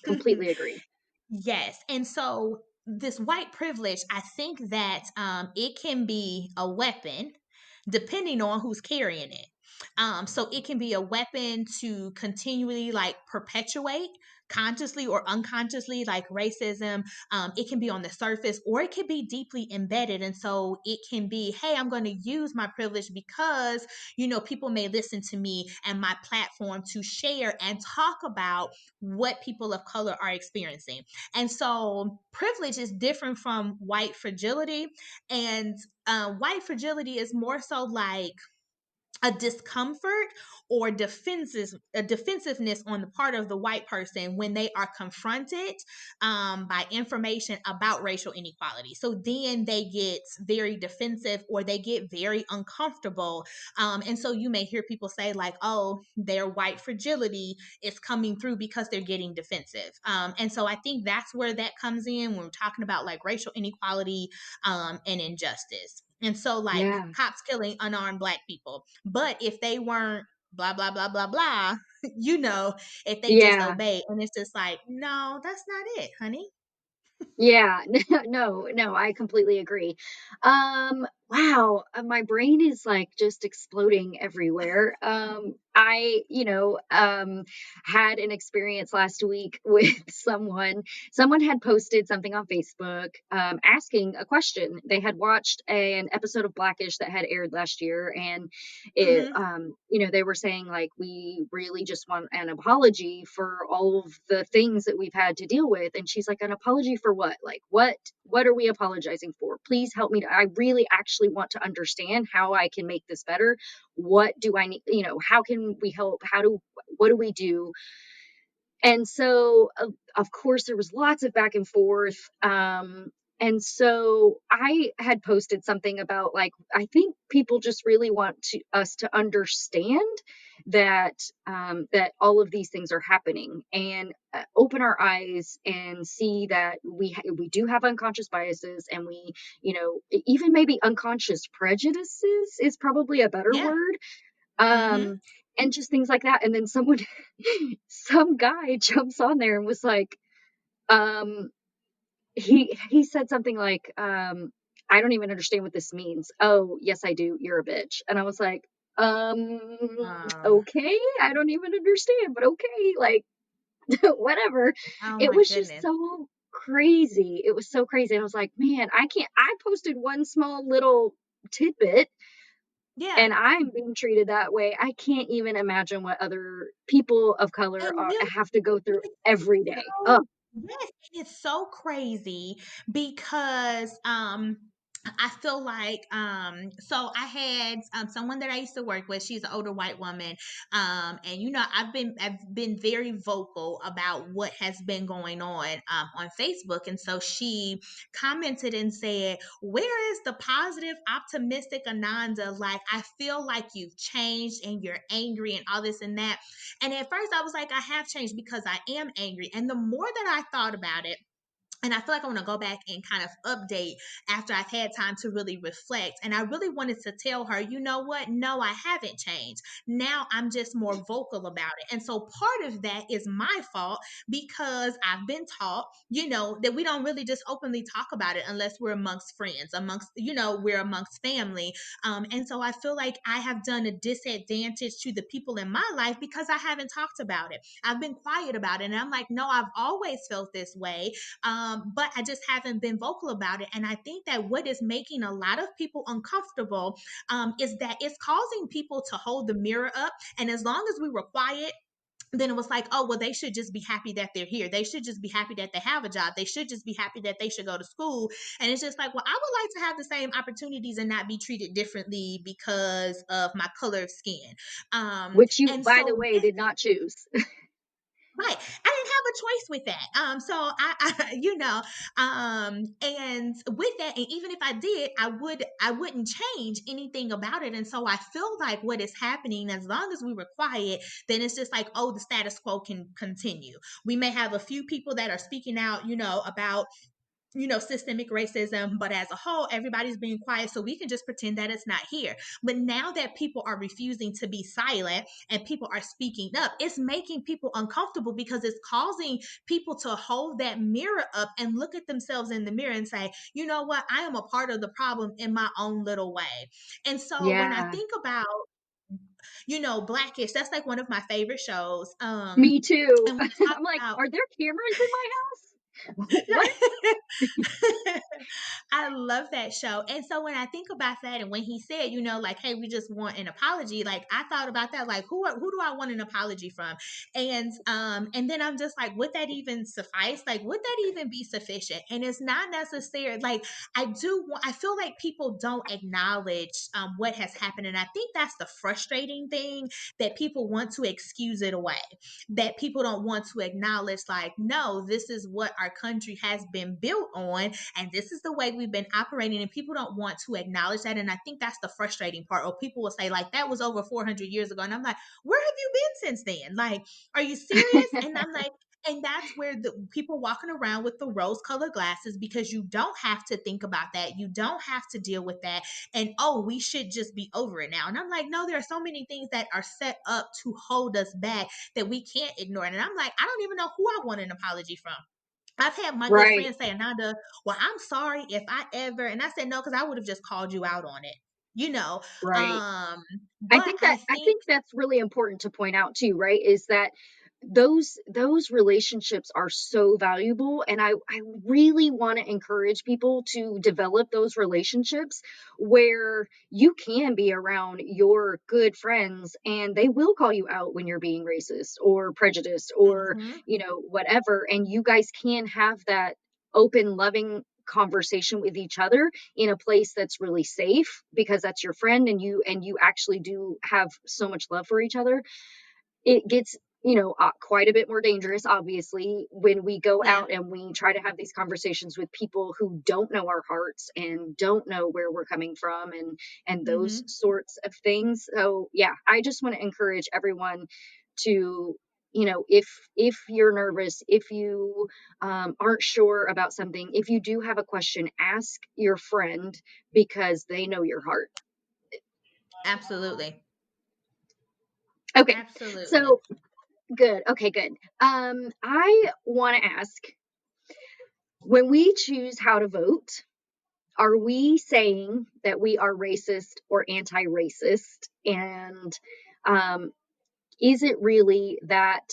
Completely agree. Yes. And so this white privilege, I think that it can be a weapon depending on who's carrying it. So it can be a weapon to continually like perpetuate, consciously or unconsciously, like racism. It can be on the surface, or it can be deeply embedded. And so it can be, hey, I'm going to use my privilege because, people may listen to me and my platform to share and talk about what people of color are experiencing. And so privilege is different from white fragility. And white fragility is more so like, a discomfort or a defensiveness on the part of the white person when they are confronted by information about racial inequality. So then they get very defensive or they get very uncomfortable. And so you may hear people say, like, oh, their white fragility is coming through because they're getting defensive. And so I think that's where that comes in when we're talking about like racial inequality and injustice. And so, like, Yeah. cops killing unarmed Black people. But if they weren't blah, blah, blah, blah, blah, if they just Yeah. obey, and it's just like, no, that's not it, honey. Yeah, no, I completely agree. Wow, my brain is like just exploding everywhere. Had an experience last week with someone. Someone had posted something on Facebook, asking a question. They had watched an episode of Blackish that had aired last year, and Hmm. they were saying like, we really just want an apology for all of the things that we've had to deal with. And she's like, an apology for what? Like, what are we apologizing for? Please help me. I really actually want to understand how I can make this better. What do I need? How can we help? What do we do? And so, of course, there was lots of back and forth. And so I had posted something about like, I think people just really want us to understand that that all of these things are happening, and open our eyes and see that we do have unconscious biases, and even maybe unconscious prejudices is probably a better Yeah. word. Hmm. um, and just things like that. And then some guy jumps on there and was like, um, he said something like, "I don't even understand what this means." "Oh, yes, I do. You're a bitch." And I was like, um, Oh, okay, I don't even understand, but okay, like, whatever. oh It my was just goodness. so crazy. It was so crazy. And I was like, man, I posted one small little tidbit Yeah. and I'm being treated that way. I can't even imagine what other people of color And you have to go through every day. know, Oh, yes, it's so crazy because I feel like so I had someone that I used to work with. She's an older white woman. And I've been very vocal about what has been going on Facebook. And so she commented and said, "Where is the positive, optimistic Ahnonda? Like, I feel like you've changed and you're angry and all this and that." And at first I was like, I have changed because I am angry. And the more that I thought about it, and I feel like I want to go back and kind of update after I've had time to really reflect. And I really wanted to tell her, you know what? No, I haven't changed. Now I'm just more vocal about it. And so part of that is my fault because I've been taught, that we don't really just openly talk about it unless we're amongst friends, we're amongst family. And so I feel like I have done a disadvantage to the people in my life because I haven't talked about it. I've been quiet about it. And I'm like, no, I've always felt this way, but I just haven't been vocal about it. And I think that what is making a lot of people uncomfortable is that it's causing people to hold the mirror up. And as long as we were quiet, then it was like, oh, well, they should just be happy that they're here. They should just be happy that they have a job. They should just be happy that they should go to school. And it's just like, well, I would like to have the same opportunities and not be treated differently because of my color of skin. which you, And by the so way, did not choose. Right. I didn't have a choice with that. So and with that, and even if I did, I wouldn't change anything about it. And so I feel like what is happening, as long as we were quiet, then it's just like, oh, the status quo can continue. We may have a few people that are speaking out, about systemic racism, but as a whole, everybody's being quiet, so we can just pretend that it's not here. But now that people are refusing to be silent and people are speaking up, it's making people uncomfortable because it's causing people to hold that mirror up and look at themselves in the mirror and say, you know what, I am a part of the problem in my own little way. And so when I Yeah, think about, Blackish, that's like one of my favorite shows. me too. And we talk I'm like, about are there cameras in my house? What? I love that show. And so when I think about that and when he said, like, hey, we just want an apology, like I thought about that, like who do I want an apology from? And then I'm just like, would that even suffice? Like, would that even be sufficient? And it's not necessary. Like I feel like people don't acknowledge what has happened. And I think that's the frustrating thing, that people want to excuse it away, that people don't want to acknowledge, like, no, this is what our country has been built on, and this is the way we've been operating, and people don't want to acknowledge that. And I think that's the frustrating part. Or people will say, like, that was over 400 years ago, and I'm like, where have you been since then? Like, are you serious? And I'm like, and that's where the people walking around with the rose colored glasses, because you don't have to think about that. You don't have to deal with that. And oh, we should just be over it now. And I'm like, no, there are so many things that are set up to hold us back that we can't ignore. And I'm like, I don't even know who I want an apology from. I've had my good Right, friends say, Ahnonda, well, I'm sorry if I ever, and I said, no, because I would have just called you out on it, you know. right. Um, I but think I that I think, think that's really important to point out too, right? Is that those relationships are so valuable, and I really want to encourage people to develop those relationships where you can be around your good friends and they will call you out when you're being racist or prejudiced or, mhm, whatever, and you guys can have that open, loving conversation with each other in a place that's really safe because that's your friend and you actually do have so much love for each other. It gets, quite a bit more dangerous, obviously, when we go yeah, out and we try to have these conversations with people who don't know our hearts and don't know where we're coming from and those mhm, sorts of things. So yeah, I just want to encourage everyone to, if you're nervous, if you aren't sure about something, if you do have a question, ask your friend because they know your heart. absolutely, Okay, absolutely. so good. Okay, good. I want to ask, when we choose how to vote, are we saying that we are racist or anti racist? And um, is it really that,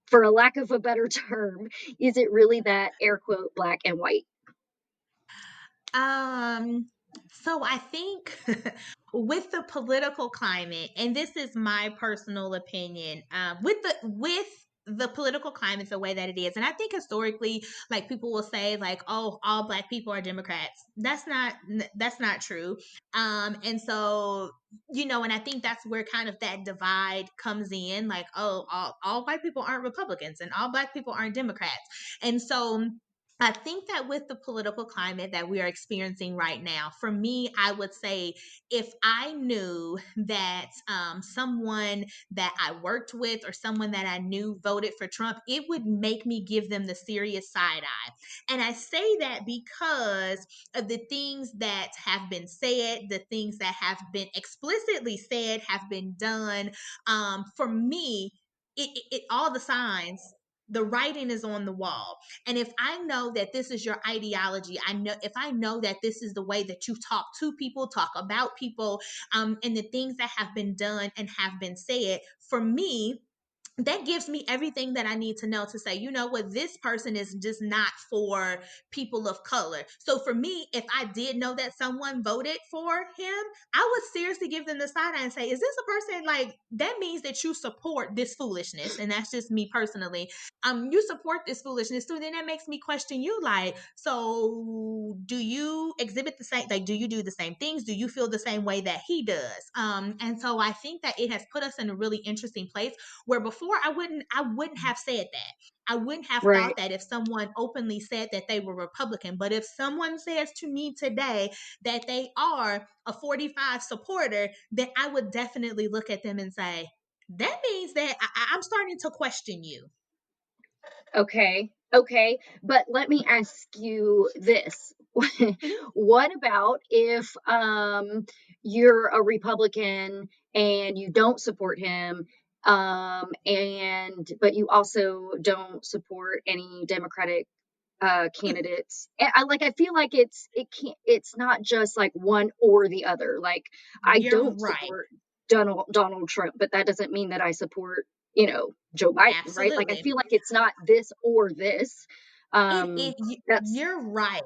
for a lack of a better term, is it really that air quote black and white? Um, so I think with the political climate, and this is my personal opinion, with the political climate the way that it is, and I think historically, like people will say, like, oh, all black people are Democrats. That's not true. And so and I think that's where kind of that divide comes in, like, oh, all white people aren't Republicans, and all black people aren't Democrats, and so. I think that with the political climate that we are experiencing right now, for me, I would say if I knew that someone that I worked with or someone that I knew voted for Trump, it would make me give them the serious side eye. And I say that because of the things that have been said, the things that have been explicitly said, have been done. For me, it all the signs, the writing is on the wall. And if I know that this is your ideology, if I know that this is the way that you talk to people, talk about people, and the things that have been done and have been said, for me, that gives me everything that I need to know to say, you know what, this person is just not for people of color. So for me, if I did know that someone voted for him, I would seriously give them the side eye and say, is this a person, like, that means that you support this foolishness? And that's just me personally. You support this foolishness too. Then that makes me question you, like, so do you exhibit the same, like, do you do the same things? Do you feel the same way that he does? And so I think that it has put us in a really interesting place where before I wouldn't have said that. I wouldn't have thought Right. that if someone openly said that they were Republican. But if someone says to me today that they are a 45 supporter, then I would definitely look at them and say, that means that I'm starting to question you. Okay. Okay. But let me ask you this. Mhm. What about if you're a Republican and you don't support him, and but you also don't support any Democratic candidates? I feel like it's not just like one or the other. Like, I You're don't right. support Donald Trump, but that doesn't mean that I support, Joe Biden, right? Like, I Absolutely. feel like it's not this or this. That's You're right.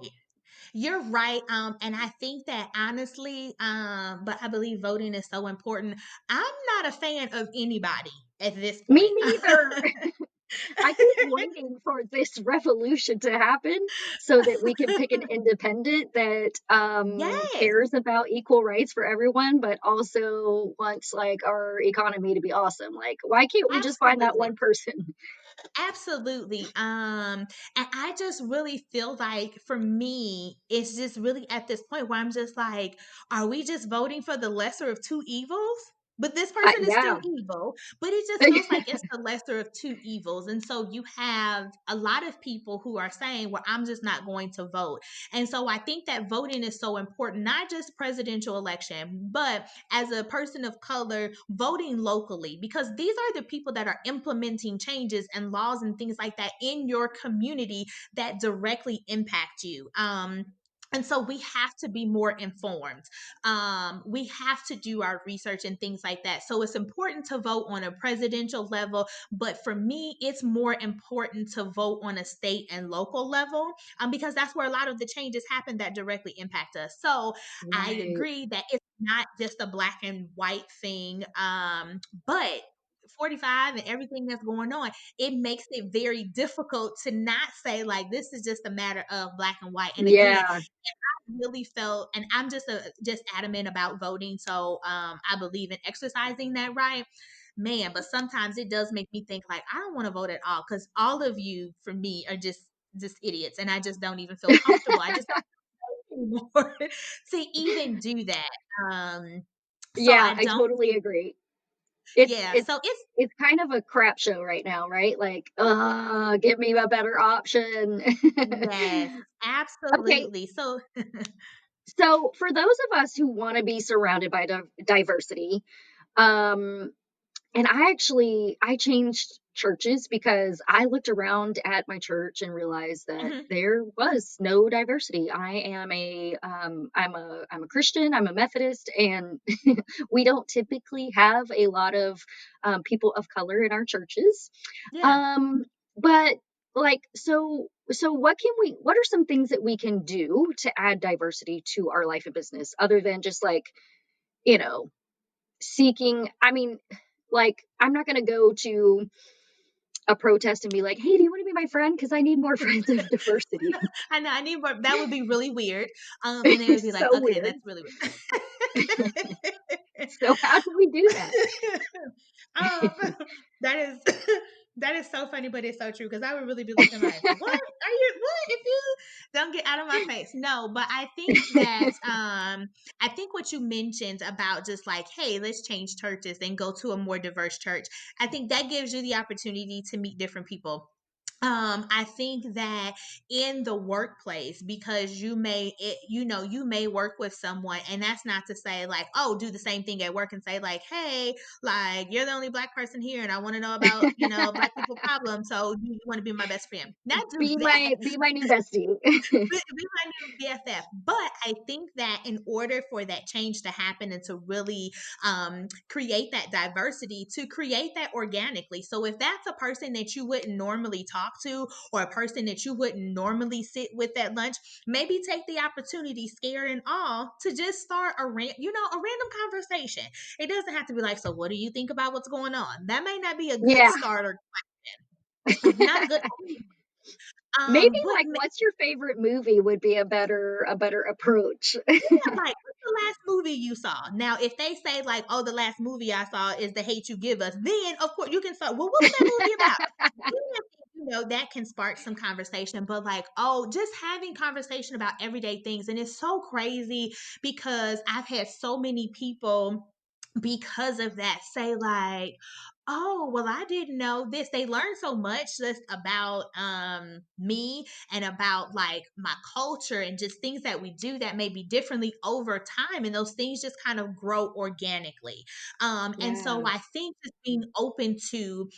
You're right. And I think that honestly, but I believe voting is so important. I'm not a fan of anybody at this me point. neither. I keep waiting for this revolution to happen so that we can pick an independent that Yes, cares about equal rights for everyone, but also wants like our economy to be awesome. Like, why can't we just find that absolutely. one person? Absolutely. And I just really feel like for me, it's just really at this point where I'm just like, are we just voting for the lesser of two evils? But this person is still Yeah, evil, but it just feels like it's the lesser of two evils. And so you have a lot of people who are saying, well, I'm just not going to vote. And so I think that voting is so important, not just presidential election, but as a person of color, voting locally, because these are the people that are implementing changes and laws and things like that in your community that directly impact you. And so we have to be more informed. We have to do our research and things like that. So it's important to vote on a presidential level, but for me, it's more important to vote on a state and local level, because that's where a lot of the changes happen that directly impact us. So I right. agree that it's not just a black and white thing, but 45 and everything that's going on, it makes it very difficult to not say like this is just a matter of black and white. And again, Yeah, really felt, and I'm just adamant about voting, so I believe in exercising that right, man. But sometimes it does make me think like I don't want to vote at all, because all of you for me are just idiots, and I just don't even feel comfortable. I just don't anymore to even do that. um so yeah, I I don't totally agree. It's yeah, it's so it's it's kind of a crap show right now, right? Like, give me a better option. yes, Okay, absolutely. So so for those of us who want to be surrounded by diversity, um, and I changed churches because I looked around at my church and realized that mhm, there was no diversity. I'm a Christian, I'm a Methodist, and we don't typically have a lot of people of color in our churches. yeah. Um, but like, so what are some things that we can do to add diversity to our life and business other than just like, you know, seeking, I mean, like, I'm not gonna go to a protest and be like, "Hey, do you wanna be my friend? Because I need more friends of diversity." I know, I need more. That would be really weird. And they would be It's like, so okay, weird. that's really weird. So how do we do that? um, that is that is so funny, but it's so true, because I would really be looking like, what are you? What if you don't get out of my face? No, but I think what you mentioned about just like, hey, let's change churches and go to a more diverse church. I think that gives you the opportunity to meet different people. I think that in the workplace, because you may work with someone, and that's not to say like, oh, do the same thing at work and say like, hey, like you're the only black person here and I want to know about, black people problems, so you want to be my best friend. Not do that. Be my new bestie. We might do BFF, but I think that in order for that change to happen and to really create that diversity, to create that organically. So if that's a person that you wouldn't normally talk to, or a person that you wouldn't normally sit with at lunch, maybe take the opportunity, scare and all, to just start a random conversation. It doesn't have to be like, so what do you think about what's going on? That may not be a good Yeah. starter, not a good. Maybe But like, what's your favorite movie would be a better approach. yeah, like, what's the last movie you saw? Now, if they say like, "Oh, the last movie I saw is The Hate You Give Us," then of course you can start. Well, what was that movie about? Then, that can spark some conversation. But like, oh, just having conversation about everyday things, and it's so crazy because I've had so many people because of that say like, oh, well, I didn't know this. They learn so much just about me and about like my culture and just things that we do that may be differently over time, and those things just kind of grow organically. And so Yeah. I think just being open to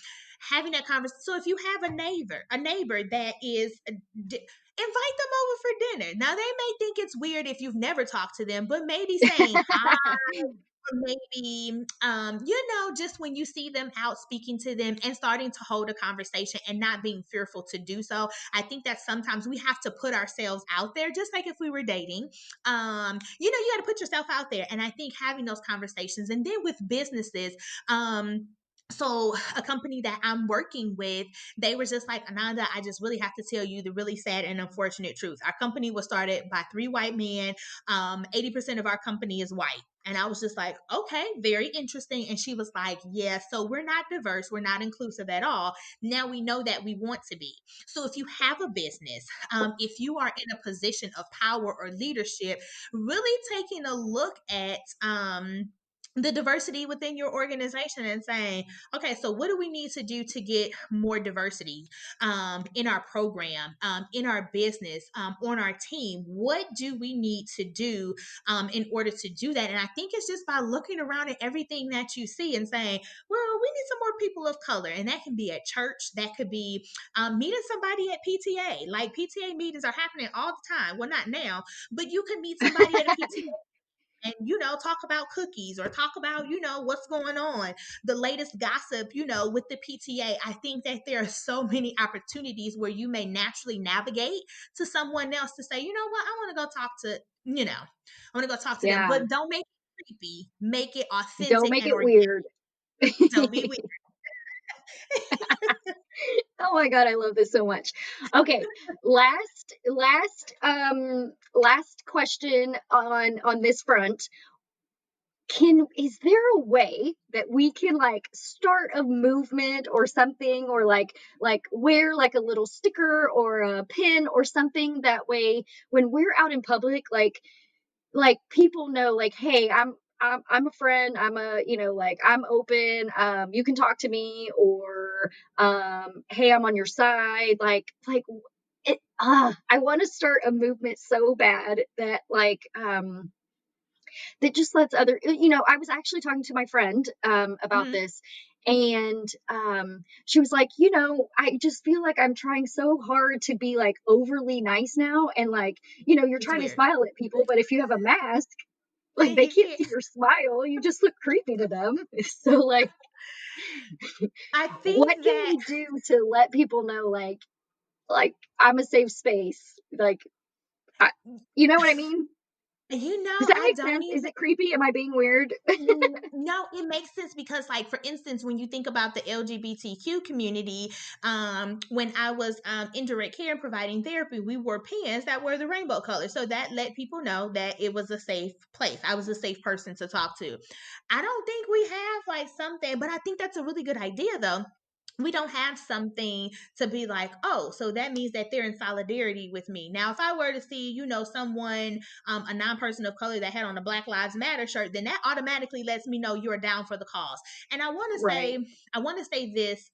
having that conversation. So if you have a neighbor that is invite them over for dinner. Now they may think it's weird if you've never talked to them, but maybe saying hi, or maybe, just when you see them out, speaking to them and starting to hold a conversation and not being fearful to do so. I think that sometimes we have to put ourselves out there, just like if we were dating. You got to put yourself out there. And I think having those conversations, and then with businesses, so a company that I'm working with, they were just like, Ahnonda, I just really have to tell you the really sad and unfortunate truth. Our company was started by 3 white men. 80% of our company is white. And I was just like, okay, very interesting. And she was like, yeah, so we're not diverse. We're not inclusive at all. Now we know that we want to be. So if you have a business, if you are in a position of power or leadership, really taking a look at, the diversity within your organization and saying, okay, so what do we need to do to get more diversity in our program, in our business, on our team? What do we need to do in order to do that? And I think it's just by looking around at everything that you see and saying, well, we need some more people of color. And that can be at church, that could be meeting somebody at PTA. Like PTA meetings are happening all the time. Well, not now, but you can meet somebody at a PTA and talk about cookies or talk about what's going on, the latest gossip, with the PTA. I think that there are so many opportunities where you may naturally navigate to someone else to say, you know what, I want to go talk to, I want to go talk to them, Yeah. but don't make it creepy, make it Don't authentic make and it organic. weird. Don't be weird. Oh my God, I love this so much. Okay, last question on this front. Is there a way that we can like start a movement or something, or like wear like a little sticker or a pin or something, that way when we're out in public, like people know, like, hey, I'm a friend, I'm a, like, I'm open, you can talk to me, or hey, I'm on your side, I want to start a movement so bad that that just lets other, I was actually talking to my friend about Mhm. this, and she was like, I just feel like I'm trying so hard to be like overly nice now, and like, you're It's trying to weird. smile at people, but if you have a mask, like, they can't see your smile, you just look creepy to them. So like, I what think can that we do to let people know, like I'm a safe space, like, I, you know what I mean? Does that I make don't sense? Is even. it creepy? Am I being weird? No, it makes sense because, like, for instance, when you think about the LGBTQ community, when I was in direct care and providing therapy, we wore pins that were the rainbow color, so that let people know that it was a safe place. I was a safe person to talk to. I don't think we have like something, but I think that's a really good idea, though. We don't have something to be like, oh, so that means that they're in solidarity with me. Now, if I were to see, someone, a non-person of color that had on a Black Lives Matter shirt, then that automatically lets me know you're down for the cause. And Right. I want to say this,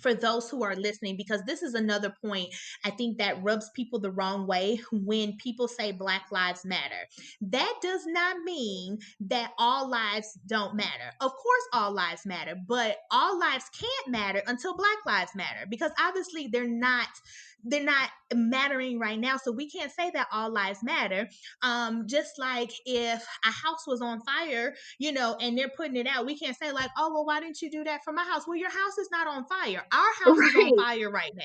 for those who are listening, because this is another point I think that rubs people the wrong way when people say Black Lives Matter. That does not mean that all lives don't matter. Of course, all lives matter, but all lives can't matter until Black Lives Matter, because obviously they're not mattering right now. So we can't say that all lives matter. Just like if a house was on fire, and they're putting it out, we can't say like, oh, well, why didn't you do that for my house? Well, your house is not on fire. Our house is on Right. fire right now.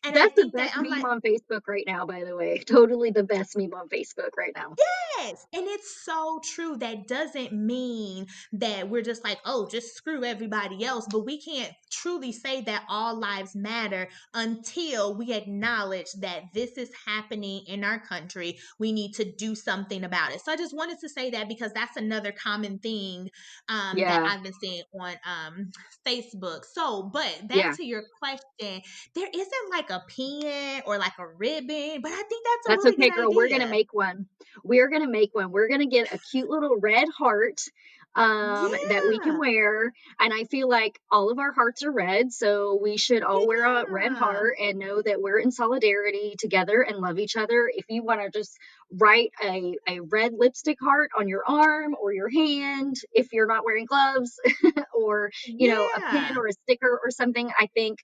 And I That's the think that best I'm meme like, on Facebook right now, by the way. Totally the best meme on Facebook right now. yes. And it's so true. That doesn't mean that we're just like, oh, just screw everybody else. But we can't truly say that all lives matter until we acknowledge that this is happening in our country. We need to do something about it. So I just wanted to say that because that's another common thing that Yeah. I've been seeing on Facebook. So, but back Yeah. to your question, there isn't like a pin or like a ribbon, but I think that's a That's really okay, good girl. We're gonna idea. make one. We're gonna make one. We're gonna get a cute little red heart that we can Yeah, wear. And I feel like all of our hearts are red, so we should all wear a red yeah, heart and know that we're in solidarity together and love each other. If you want to just write a red lipstick heart on your arm or your hand, if you're not wearing gloves, or a pin yeah. or a sticker or something, I think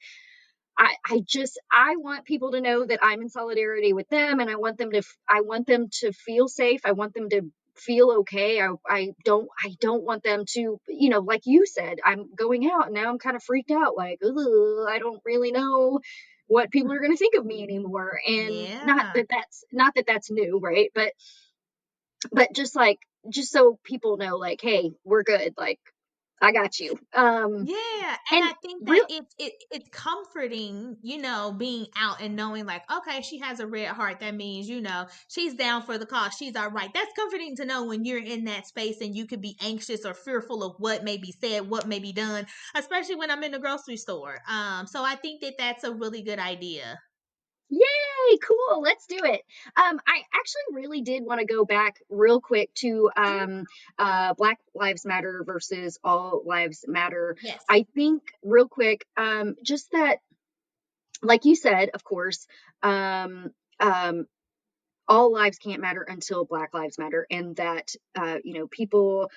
I want people to know that I'm in solidarity with them, and I want them to feel safe. I want them to feel okay. I don't want them to, like you said, I'm going out and now I'm kind of freaked out, like, "Ugh, I don't really know what people are going to think of me anymore." And Yeah. not that that's new, right? But just like, just so people know, like, hey, we're good. Like, I got you. Yeah, and And I think that real it's comforting, being out and knowing like, okay, she has a red heart. That means, she's down for the cause. She's all right. That's comforting to know when you're in that space and you could be anxious or fearful of what may be said, what may be done, especially when I'm in the grocery store. So I think that that's a really good idea. Yay, cool. Let's do it. I actually really did want to go back real quick to Mhm. Black Lives Matter versus All Lives Matter. Yes. I think real quick, just that, like you said, of course, um, um, all lives can't matter until Black Lives Matter, and that people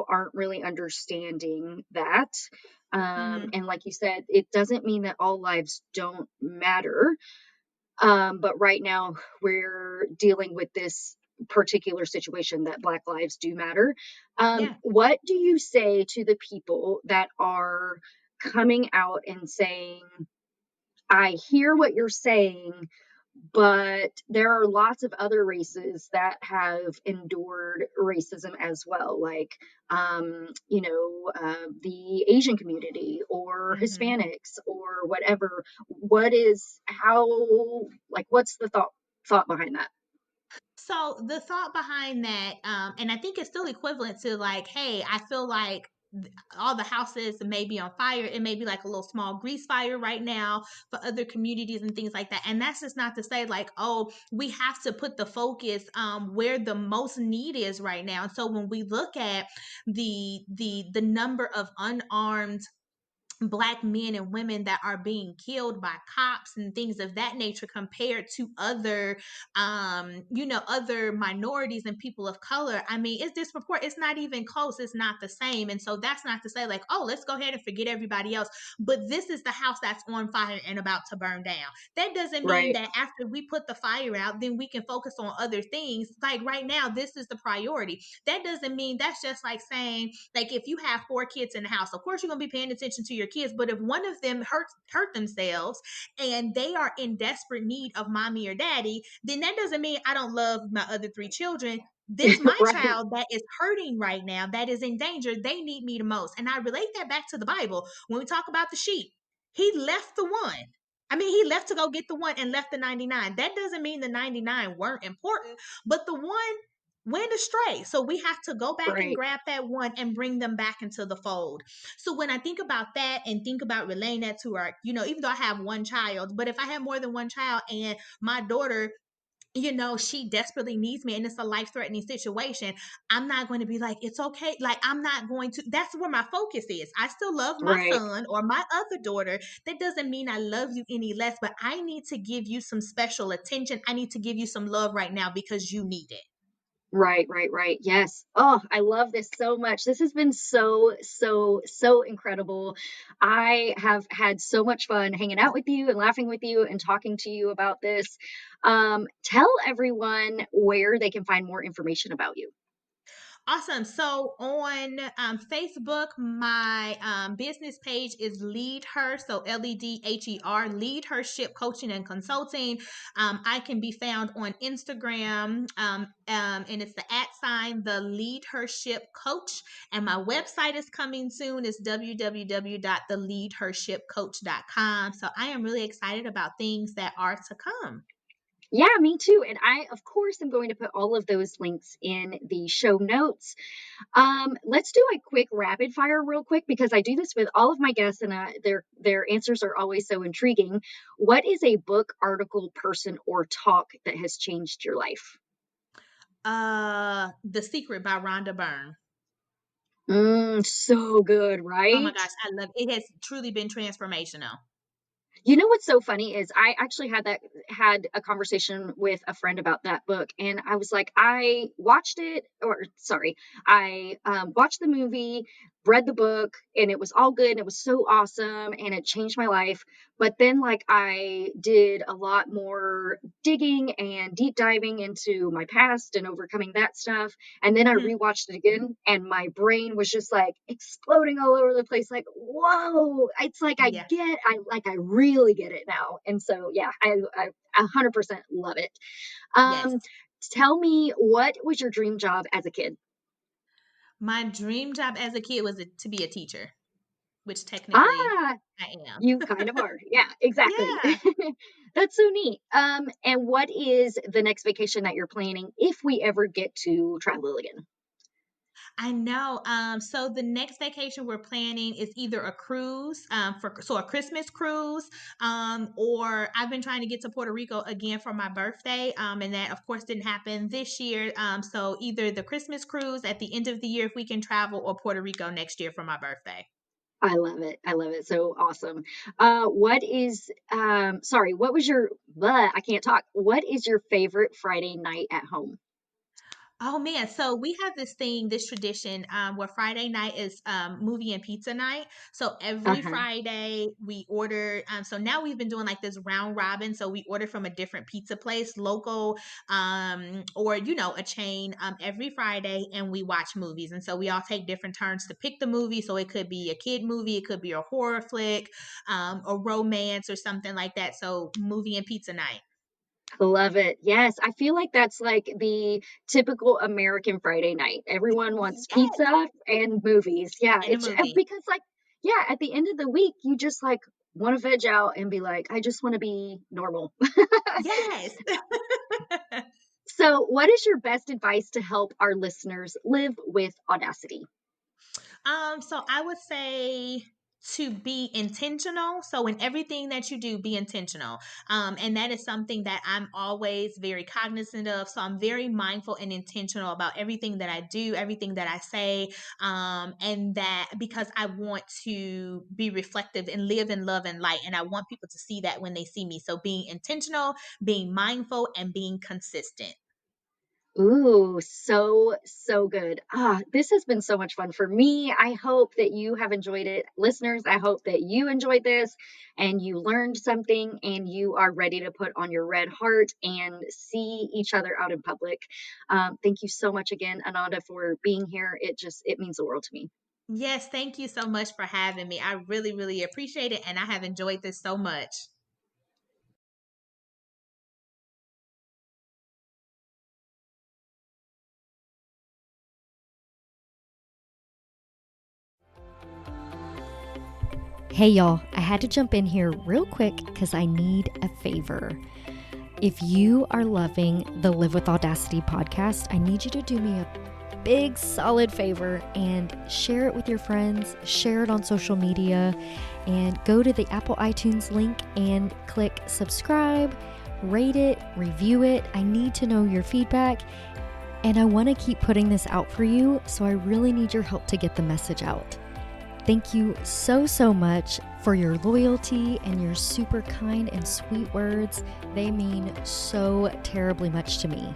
aren't really understanding that. Hmm. And like you said, it doesn't mean that all lives don't matter. But right now we're dealing with this particular situation that Black lives do matter. Yeah. What do you say to the people that are coming out and saying, I hear what you're saying, but there are lots of other races that have endured racism as well, like the Asian community or Hmm. Hispanics or whatever. What is how like what's the thought behind that? So the thought behind that, and I think it's still equivalent to like, hey, I feel like all the houses may be on fire. It may be like a little small grease fire right now for other communities and things like that. And that's just not to say like, oh, we have to put the focus where the most need is right now. And so when we look at the number of unarmed Black men and women that are being killed by cops and things of that nature compared to other other minorities and people of color, I mean, it's disproportionate. It's not even close. It's not the same. And so that's not to say like, oh, let's go ahead and forget everybody else, but this is the house that's on fire and about to burn down. That doesn't mean Right, that after we put the fire out then we can focus on other things. Like right now this is the priority. That doesn't mean, that's just like saying, like, if you have 4 kids in the house, of course you're gonna be paying attention to your kids. But if one of them hurt themselves and they are in desperate need of mommy or daddy, then that doesn't mean I don't love my other 3 children. This my right, child that is hurting right now, that is in danger. They need me the most. And I relate that back to the Bible. When we talk about the sheep, he left the one. I mean, he left to go get the one and left the 99. That doesn't mean the 99 weren't important, but the one went astray. So we have to go back and right, grab that one and bring them back into the fold. So when I think about that and think about relaying that to our, even though I have one child, but if I have more than one child and my daughter, she desperately needs me and it's a life threatening situation, I'm not going to be like, it's okay. Like, I'm not going to, that's where my focus is. I still love my right. son or my other daughter. That doesn't mean I love you any less, but I need to give you some special attention. I need to give you some love right now because you need it. Right, right, right. Yes. Oh, I love this so much. This has been so, so, so incredible. I have had so much fun hanging out with you and laughing with you and talking to you about this. Tell everyone where they can find more information about you. Awesome. So on Facebook, my business page is Lead Her. So LeadHER, LeadHERship Coaching and Consulting. I can be found on Instagram, and it's the @ the LeadHERship Coach. And my website is coming soon. It's www.theleadhershipcoach.com. So I am really excited about things that are to come. Yeah, me too. And I, of course, am going to put all of those links in the show notes. Let's do a quick rapid fire real quick because I do this with all of my guests and their answers are always so intriguing. What is a book, article, person, or talk that has changed your life? The Secret by Rhonda Byrne. So good, Oh my right? gosh, I love it. It has truly been transformational. You know what's so funny is I actually had a conversation with a friend about that book, and I was like, I watched it, or sorry, I watched the movie, read the book, and it was all good, and it was so awesome, and it changed my life. But then like I did a lot more digging and deep diving into my past and overcoming that stuff. And then I Mhm. rewatched it again and my brain was just like exploding all over the place. Like, whoa, it's like Yeah. I really get it now. And so, yeah, I 100% love it. Yes. Um, Tell me, what was your dream job as a kid? My dream job as a kid was to be a teacher, which technically Ah, I am. you kind of are. Yeah, exactly. Yeah. That's so neat. And what is the next vacation that you're planning if we ever get to travel again? I know. So the next vacation we're planning is either a cruise, a Christmas cruise, or I've been trying to get to Puerto Rico again for my birthday, and that of course didn't happen this year. So either the Christmas cruise at the end of the year if we can travel, or Puerto Rico next year for my birthday. I love it. I love it. So awesome. What was your, I can't talk. What is your favorite Friday night at home? Oh man, so we have this tradition where Friday night is movie and pizza night. So every Uh-huh. Friday we order. So now we've been doing like this round robin. So we order from a different pizza place, local, or a chain, every Friday, and we watch movies. And so we all take different turns to pick the movie. So it could be a kid movie, it could be a horror flick, a romance, or something like that. So movie and pizza night. Love it. Yes, I feel like that's like the typical American Friday night. Everyone wants Yes, pizza and movies. Yeah, and a it's movie. because like yeah, at the end of the week, you just like want to veg out and be like, I just want to be normal. Yes. So, what is your best advice to help our listeners live with audacity? So I would say to be intentional. So in everything that you do, be intentional. And that is something that I'm always very cognizant of. So I'm very mindful and intentional about everything that I do, everything that I say, and that because I want to be reflective and live in love and light, and I want people to see that when they see me. So being intentional, being mindful, and being consistent. Ooh, so, so good. This has been so much fun for me. I hope that you have enjoyed it. Listeners, I hope that you enjoyed this and you learned something and you are ready to put on your red heart and see each other out in public. Thank you so much again, Ananda, for being here. It means the world to me. Yes, thank you so much for having me. I really, really appreciate it, and I have enjoyed this so much. Hey y'all, I had to jump in here real quick because I need a favor. If you are loving the Live with Audacity podcast, I need you to do me a big solid favor and share it with your friends, share it on social media, and go to the Apple iTunes link and click subscribe, rate it, review it. I need to know your feedback, and I want to keep putting this out for you, so I really need your help to get the message out. Thank you so, so much for your loyalty and your super kind and sweet words. They mean so terribly much to me.